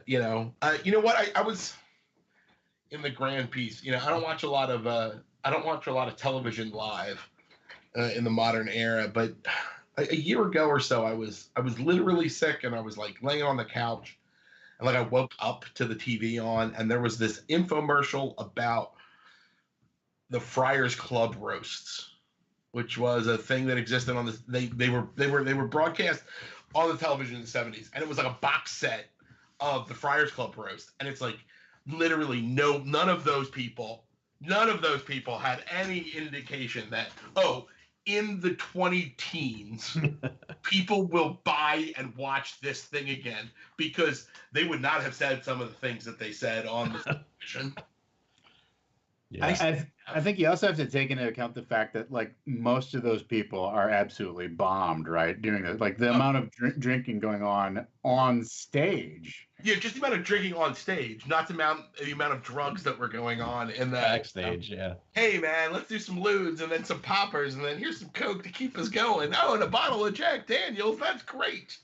You know what? I was in the grand piece. I don't watch a lot of television live in the modern era. But a year ago or so, I was literally sick, and I was like laying on the couch. And like I woke up to the TV on, and there was this infomercial about the Friars Club roasts, which was a thing that existed on this. They were broadcast on the television in the 70s, and it was like a box set of the Friars Club roast, and it's like literally none of those people had any indication that in the 20 teens, people will buy and watch this thing again, because they would not have said some of the things that they said on the television. Yeah. I think you also have to take into account the fact that like most of those people are absolutely bombed, right? Doing this, like the amount of drinking going on stage. Yeah, just the amount of drinking on stage, not the amount of drugs that were going on in the backstage. Yeah. Hey man, let's do some lewds and then some poppers and then here's some coke to keep us going. Oh, and a bottle of Jack Daniels. That's great.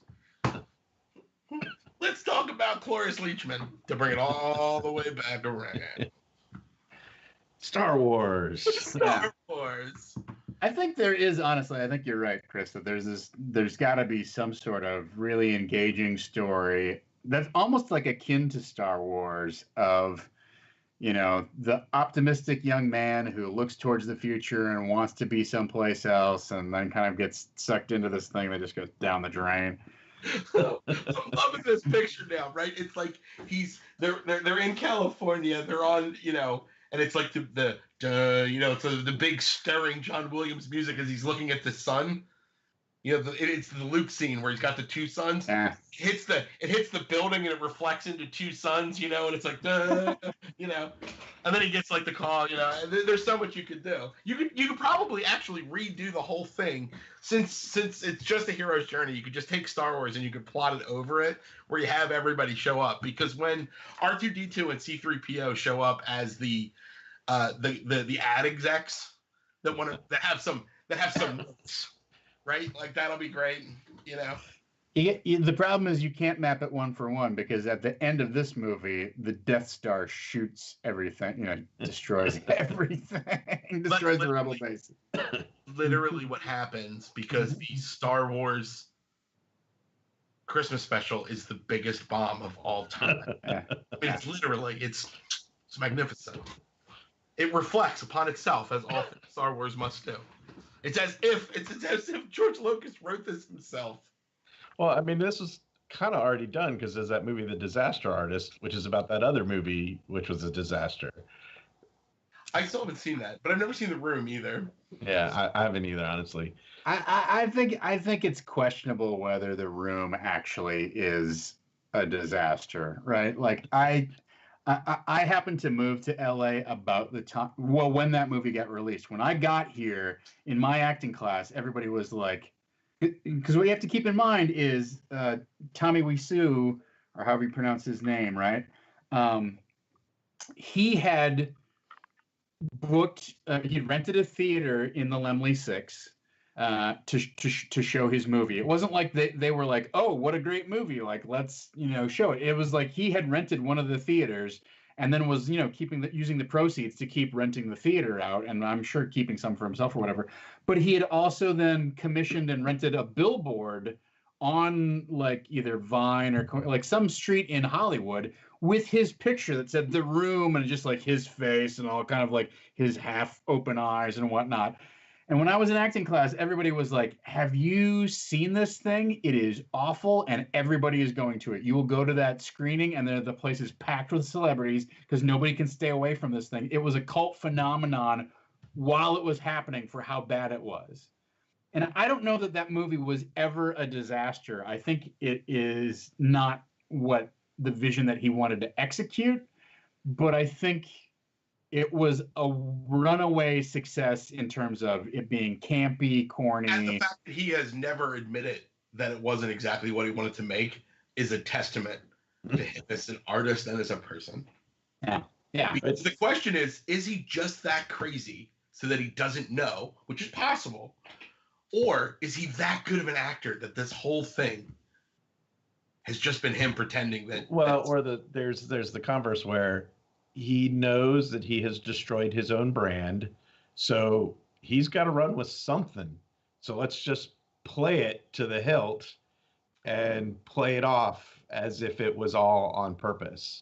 Let's talk about Cloris Leachman to bring it all the way back around. Star Wars. Star Wars. I think there is, honestly, I think you're right, Chris, that there's got to be some sort of really engaging story that's almost like akin to Star Wars of, the optimistic young man who looks towards the future and wants to be someplace else and then kind of gets sucked into this thing that just goes down the drain. I'm loving this picture now, right? It's like they're in California, they're on, and it's like the big stirring John Williams music as he's looking at the sun. It's the Luke scene where he's got the two suns. Yeah. It hits the building and it reflects into two suns, and it's like, and then he gets like the call, There's so much you could do. You could probably actually redo the whole thing since it's just a hero's journey. You could just take Star Wars and you could plot it over it, where you have everybody show up, because when R2-D2 and C-3PO show up as the ad execs that have some notes, right? Like that'll be great, The problem is you can't map it one for one, because at the end of this movie, the Death Star shoots everything, destroys everything, destroys the rebel base. Literally what happens, because the Star Wars Christmas special is the biggest bomb of all time. I mean, it's magnificent. It reflects upon itself, as all Star Wars must do. It's as if George Lucas wrote this himself. Well, I mean, this was kind of already done, because there's that movie, The Disaster Artist, which is about that other movie, which was a disaster. I still haven't seen that, but I've never seen The Room either. Yeah, I haven't either, honestly. I think it's questionable whether The Room actually is a disaster, right? Like I happened to move to LA about the time, well, when that movie got released. When I got here in my acting class, everybody was like, because what you have to keep in mind is Tommy Wiseau, or however you pronounce his name, right? He had booked, he'd rented a theater in the Lemley Six to show his movie. It wasn't like they were like, oh, what a great movie, like let's show it. It was like he had rented one of the theaters and then was using the proceeds to keep renting the theater out, and I'm sure keeping some for himself or whatever. But he had also then commissioned and rented a billboard on like either Vine or like some street in Hollywood with his picture that said The Room, and just like his face and all kind of like his half open eyes and whatnot. And when I was in acting class, everybody was like, have you seen this thing? It is awful, and everybody is going to it. You will go to that screening, and the place is packed with celebrities because nobody can stay away from this thing. It was a cult phenomenon while it was happening for how bad it was. And I don't know that movie was ever a disaster. I think it is not what the vision that he wanted to execute, but I think it was a runaway success in terms of it being campy, corny. And the fact that he has never admitted that it wasn't exactly what he wanted to make is a testament to him as an artist and as a person. Yeah. Because the question is he just that crazy so that he doesn't know, which is possible, or is he that good of an actor that this whole thing has just been him pretending that? Well, or there's the converse where he knows that he has destroyed his own brand, so he's got to run with something. So let's just play it to the hilt and play it off as if it was all on purpose.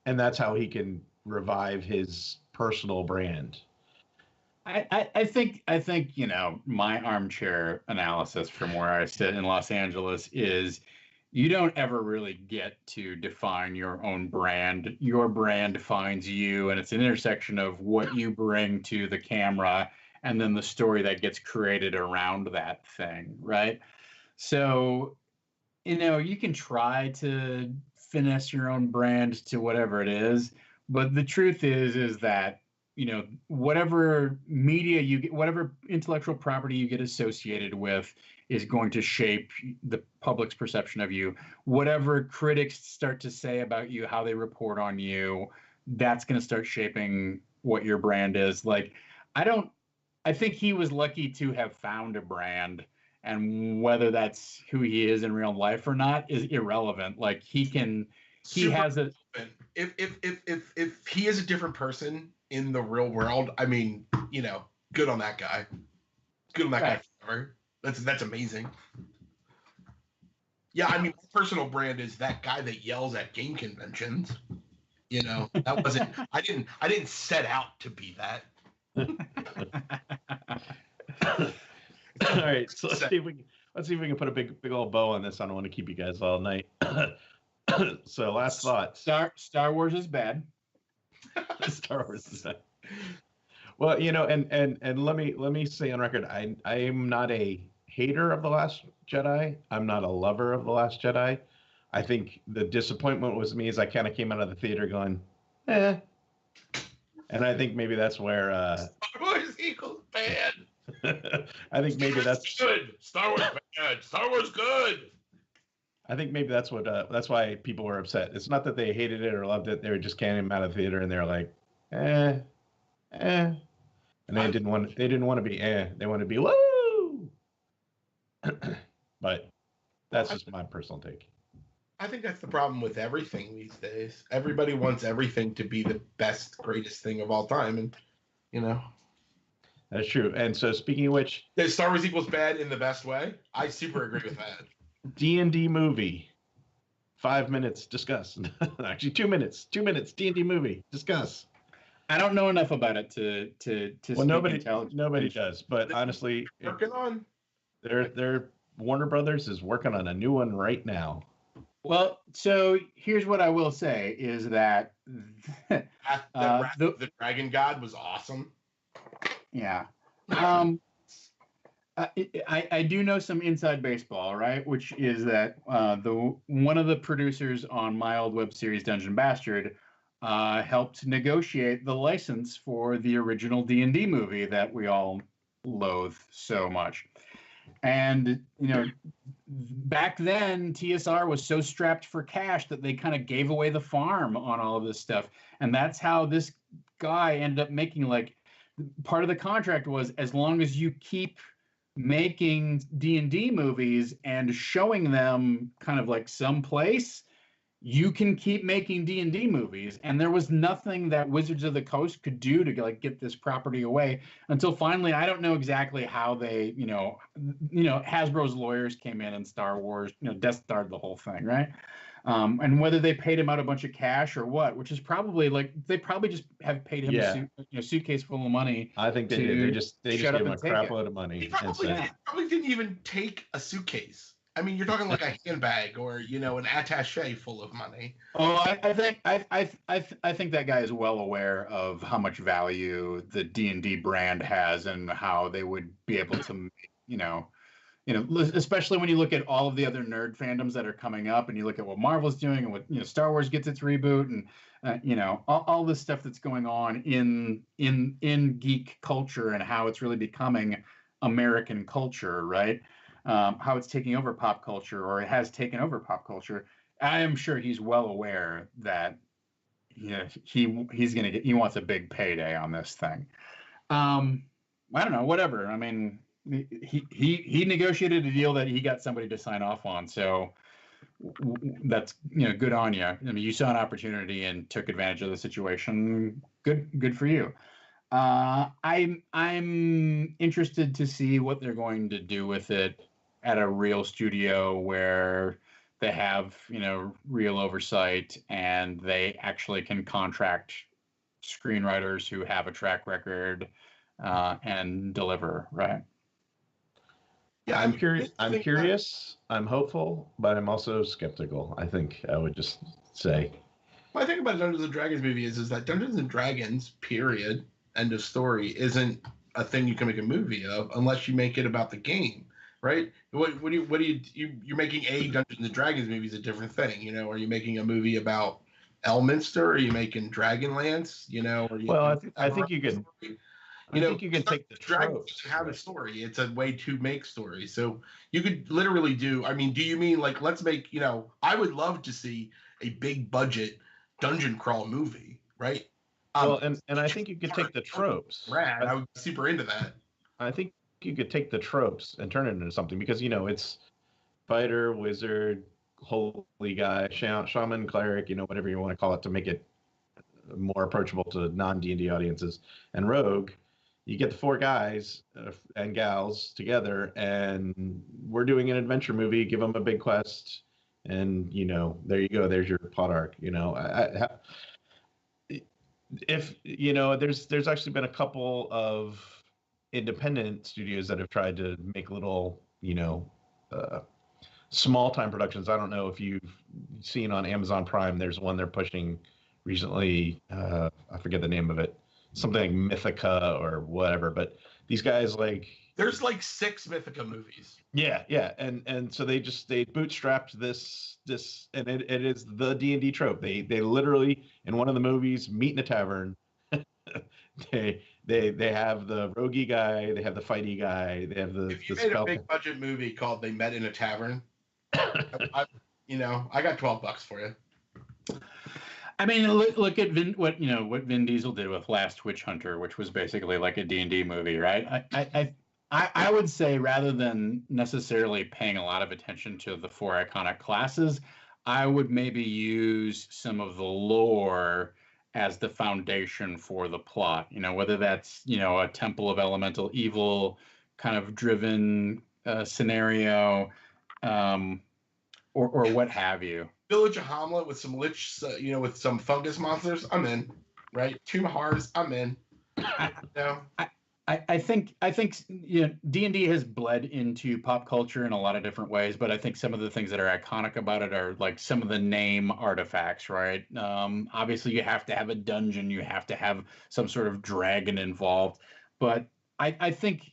And that's how he can revive his personal brand. I think my armchair analysis from where I sit in Los Angeles is you don't ever really get to define your own brand. Your brand defines you, and it's an intersection of what you bring to the camera and then the story that gets created around that thing, right? So, you can try to finesse your own brand to whatever it is, but the truth is that whatever media you get, whatever intellectual property you get associated with is going to shape the public's perception of you. Whatever critics start to say about you, how they report on you, that's going to start shaping what your brand is. Like, I think he was lucky to have found a brand, and whether that's who he is in real life or not is irrelevant. Like, if he is a different person in the real world, I mean, good on that guy. Good on that guy forever. That's amazing. Yeah, I mean, my personal brand is that guy that yells at game conventions. That wasn't. I didn't set out to be that. All right, so let's see if we can put a big old bow on this. I don't want to keep you guys all night. So last thought. Star Wars is bad. Star Wars is bad. Well, and let me say on record, I am not a hater of The Last Jedi. I'm not a lover of The Last Jedi. I think the disappointment was me as I kind of came out of the theater going, eh. And I think maybe that's where Star Wars equals bad. I think maybe that's good. Star Wars bad. Star Wars good. I think maybe that's why people were upset. It's not that they hated it or loved it. They were just came out of the theater and they're like, and they didn't want to be they want to be woo. But that's just my personal take. I think that's the problem with everything these days. Everybody wants everything to be the best, greatest thing of all time, and that's true. And so, speaking of which, that Star Wars equals bad in the best way. I super agree with that. D&D movie, 5 minutes, discuss. Actually, 2 minutes. 2 minutes. D&D movie, discuss. I don't know enough about it to. Well, nobody does. But honestly, working on. Their Warner Brothers is working on a new one right now. Well, so here's what I will say is that The Dragon God was awesome. Yeah. I do know some inside baseball, right? Which is that one of the producers on my old web series Dungeon Bastard helped negotiate the license for the original D&D movie that we all loathe so much. And back then TSR was so strapped for cash that they kind of gave away the farm on all of this stuff, and that's how this guy ended up making, like, part of the contract was, as long as you keep making D&D movies and showing them kind of like someplace, you can keep making D&D movies. And there was nothing that Wizards of the Coast could do to like get this property away until finally, I don't know exactly how they, Hasbro's lawyers came in and Star Wars, Death Starred the whole thing, right? And whether they paid him out a bunch of cash or what, which is probably like, they probably just have paid him a suitcase full of money. I think they did. They just gave him a crap load of money. He probably didn't even take a suitcase. I mean, you're talking like a handbag or an attaché full of money. Oh, I think that guy is well aware of how much value the D&D brand has and how they would be able to, especially when you look at all of the other nerd fandoms that are coming up, and you look at what Marvel's doing and what Star Wars gets its reboot, and all this stuff that's going on in geek culture and how it's really becoming American culture, right? How it's taking over pop culture, or it has taken over pop culture. I am sure he's well aware that he wants a big payday on this thing. I don't know, whatever. I mean, he negotiated a deal that he got somebody to sign off on, so that's good on you. I mean, you saw an opportunity and took advantage of the situation. Good for you. I'm interested to see what they're going to do with it at a real studio where they have real oversight and they actually can contract screenwriters who have a track record and deliver, right? Yeah, I'm curious. I'm hopeful, but I'm also skeptical. I think I would just say. My thing about Dungeons and Dragons movie is that Dungeons and Dragons, period, end of story, isn't a thing you can make a movie of unless you make it about the game, right? What do you're making a Dungeons and Dragons movie is a different thing, Are you making a movie about Elminster? Are you making Dragonlance? I think you can. I think you can take the tropes. Have a story. It's a way to make stories. So you could literally do. I mean, do you mean like let's make? I would love to see a big budget dungeon crawl movie, right? Well, and I think you could take the tropes. Rad. I would be super into that. I think you could take the tropes and turn it into something because it's fighter, wizard, holy guy, shaman, cleric, whatever you want to call it to make it more approachable to non-D&D audiences, and rogue. You get the four guys and gals together, and we're doing an adventure movie. Give them a big quest, and there you go. There's your plot arc. There's actually been a couple of independent studios that have tried to make little, small time productions. I don't know if you've seen on Amazon Prime. There's one they're pushing recently. I forget the name of it. Something like Mythica or whatever, but these guys there's like 6 Mythica movies. Yeah, and so they bootstrapped this, and it is the D&D trope. They literally in one of the movies meet in a tavern. they have the roguey guy, they have the fighty guy, they have the. If you made a big budget movie called They Met in a Tavern, I got $12 for you. I mean, look at what Vin Diesel did with Last Witch Hunter, which was basically like a D&D movie, right? I would say rather than necessarily paying a lot of attention to the 4 iconic classes, I would maybe use some of the lore as the foundation for the plot. Whether that's a Temple of Elemental Evil kind of driven scenario, or what have you. Village of Hamlet with some lich, with some fungus monsters, I'm in. Right? Tomb of Horrors, I'm in. I think D&D has bled into pop culture in a lot of different ways, but I think some of the things that are iconic about it are like some of the name artifacts, right? Obviously, you have to have a dungeon, you have to have some sort of dragon involved, but I think.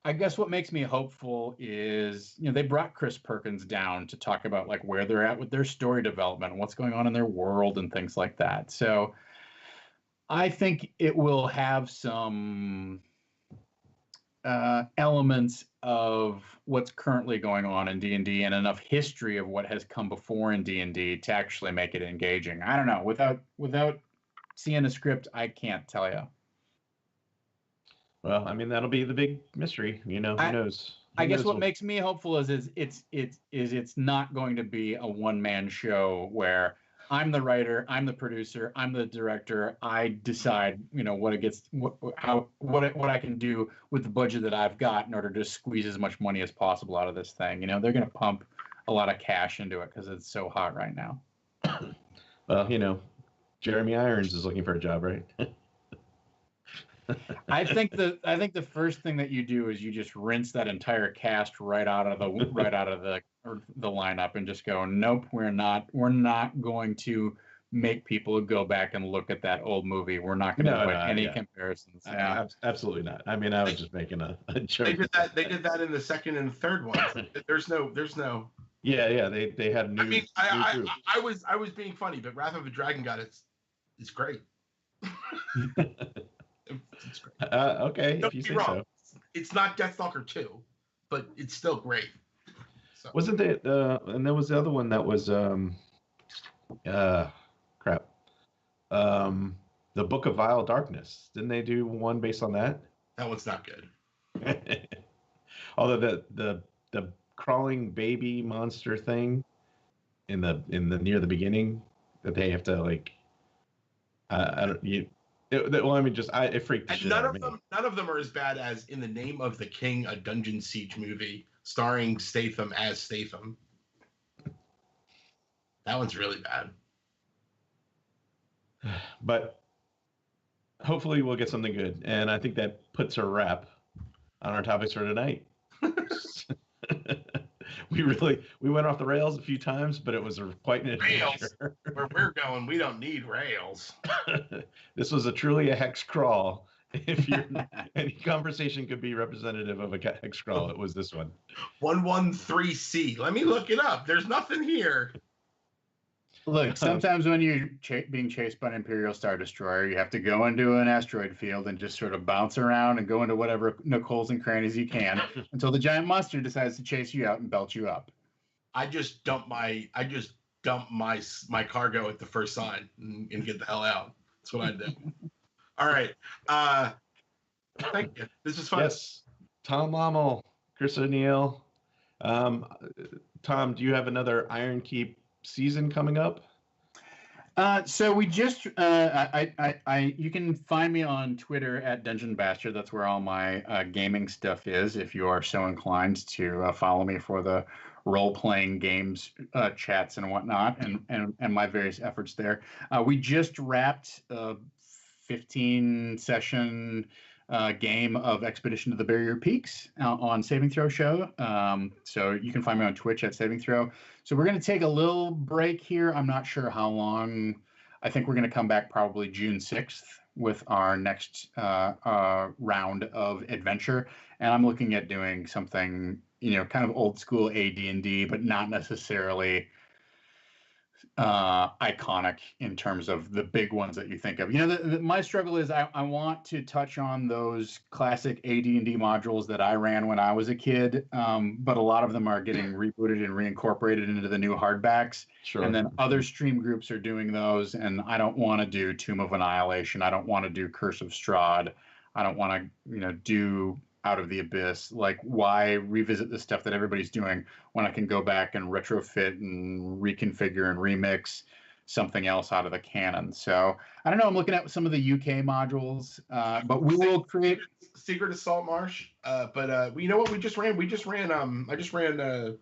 I guess what makes me hopeful is, they brought Chris Perkins down to talk about like where they're at with their story development and what's going on in their world and things like that. So I think it will have some elements of what's currently going on in D&D and enough history of what has come before in D&D to actually make it engaging. I don't know. Without seeing a script, I can't tell you. Well, I mean, that'll be the big mystery. Who knows? I guess what makes me hopeful is it's not going to be a one-man show where I'm the writer, I'm the producer, I'm the director. I decide, what I can do with the budget that I've got in order to squeeze as much money as possible out of this thing. They're going to pump a lot of cash into it because it's so hot right now. Well, Jeremy Irons is looking for a job, right? I think the first thing that you do is you just rinse that entire cast right out of the lineup and just go, nope, we're not going to make people go back and look at that old movie. We're not going to put any comparisons. Yeah, absolutely not. I mean, I was just making a joke. They did that in the second and third one. There's no. Yeah. They had new. I mean, I was being funny, but Wrath of a Dragon God, it's great. It's great. Okay, Don't if you be say wrong. so. It's not Deathstalker 2, but it's still great. So. Wasn't it? And there was the other one that was crap. The Book of Vile Darkness. Didn't they do one based on that? That one's not good. Although the crawling baby monster thing in the near the beginning that they have to like. It freaked the shit out of me. None of them are as bad as In the Name of the King, a Dungeon Siege movie starring Statham as Statham. That one's really bad. But hopefully we'll get something good, and I think that puts a wrap on our topics for tonight. We went off the rails a few times, but it was quite an adventure. Where we're going, we don't need rails. This was truly a hex crawl. If any conversation could be representative of a hex crawl, it was this one. 113C. Let me look it up. There's nothing here. Look, sometimes when you're being chased by an Imperial Star Destroyer, you have to go into an asteroid field and just sort of bounce around and go into whatever nook holes and crannies you can until the giant monster decides to chase you out and belt you up. I just dump my cargo at the first sign and get the hell out. That's what I do. All right. Thank you. This was fun. Yes. Tom Lommel, Chris O'Neill. Tom, do you have another Iron Keep season coming up? So we just you can find me on Twitter at Dungeon Bastard. That's where all my gaming stuff is, if you are so inclined to follow me for the role-playing games chats and whatnot, and my various efforts there. We just wrapped a 15-session game of Expedition to the Barrier Peaks on Saving Throw Show. So you can find me on Twitch at Saving Throw. So we're going to take a little break here. I'm not sure how long. I think we're going to come back probably June 6th with our next round of adventure. And I'm looking at doing something, kind of old school AD&D, but not necessarily iconic in terms of the big ones that you think of. My struggle is I want to touch on those classic AD&D modules that I ran when I was a kid, but a lot of them are getting rebooted and reincorporated into the new hardbacks. Sure. And then other stream groups are doing those, and I don't want to do Tomb of Annihilation. I don't want to do Curse of Strahd. I don't want to, do Out of the Abyss. Like, why revisit the stuff that everybody's doing when I can go back and retrofit and reconfigure and remix something else out of the canon? So I don't know. I'm looking at some of the UK modules, but we will create Secret of Saltmarsh. But you know what we just ran? I just ran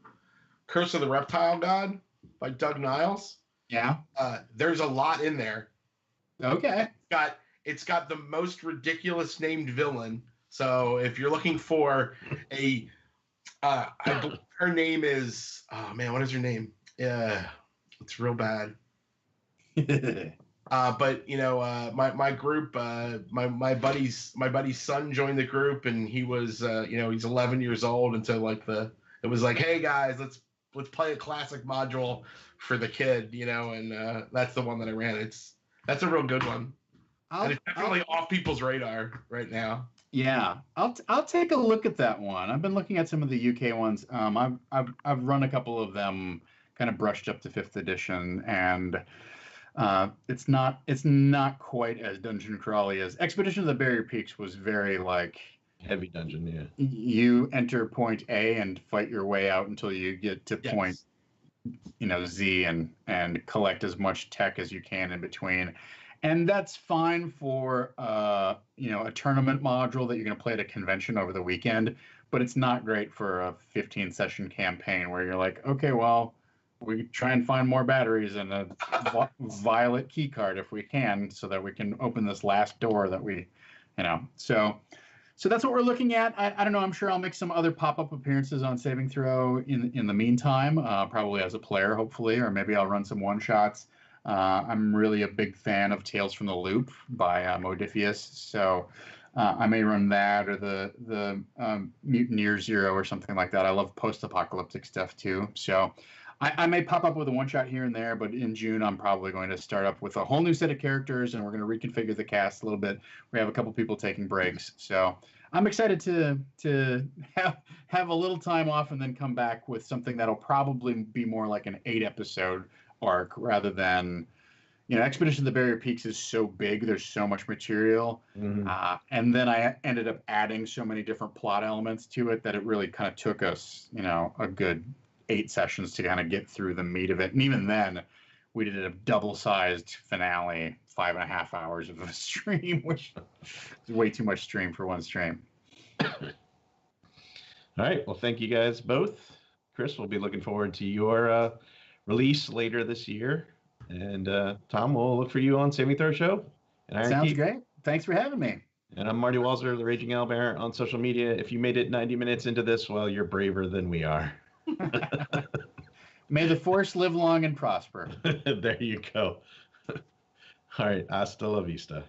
Curse of the Reptile God by Doug Niles. Yeah. There's a lot in there. Okay. It's got the most ridiculous named villain So if you're looking for a, her name is, oh man, what is her name? Yeah, it's real bad. But you know, my group, my buddy's son joined the group, and he was, you know, he's 11 years old, and so like it was like, hey guys, let's play a classic module for the kid, you know, and that's the one that I ran. That's a real good one. And it's definitely off people's radar right now. Yeah, I'll take a look at that one. I've been looking at some of the UK ones. I've run a couple of them, kind of brushed up to 5th edition, and it's not quite as dungeon crawly as Expedition of the Barrier Peaks was. Very like heavy dungeon. Yeah, you enter point A and fight your way out until you get to point, you know, Z, and collect as much tech as you can in between. And that's fine for, you know, a tournament module that you're going to play at a convention over the weekend, but it's not great for a 15-session campaign where you're like, okay, well, we try and find more batteries and a violet key card if we can, so that we can open this last door that we, you know. So that's what we're looking at. I don't know. I'm sure I'll make some other pop-up appearances on Saving Throw in the meantime, probably as a player, hopefully, or maybe I'll run some one-shots. I'm really a big fan of Tales from the Loop by Modifius, so I may run that, or the Mutineer Zero or something like that. I love post-apocalyptic stuff too, so I may pop up with a one-shot here and there, but in June I'm probably going to start up with a whole new set of characters, and we're going to reconfigure the cast a little bit. We have a couple people taking breaks, so I'm excited to have a little time off and then come back with something that'll probably be more like an 8-episode arc rather than, you know, Expedition of the Barrier Peaks is so big, there's so much material, and then I ended up adding so many different plot elements to it that it really kind of took us, you know, a good 8 sessions to kind of get through the meat of it. And even then we did a double-sized finale, 5.5 hours of a stream, which is way too much stream for one stream. All right, well, thank you guys both. Chris, we'll be looking forward to your release later this year, and Tom, we'll look for you on Saving Throw Show. And Sounds great. Thanks for having me. And I'm Marty Walser, the Raging Owlbear, on social media. If you made it 90 minutes into this, well, you're braver than we are. May the Force live long and prosper. There you go. All right, hasta la vista.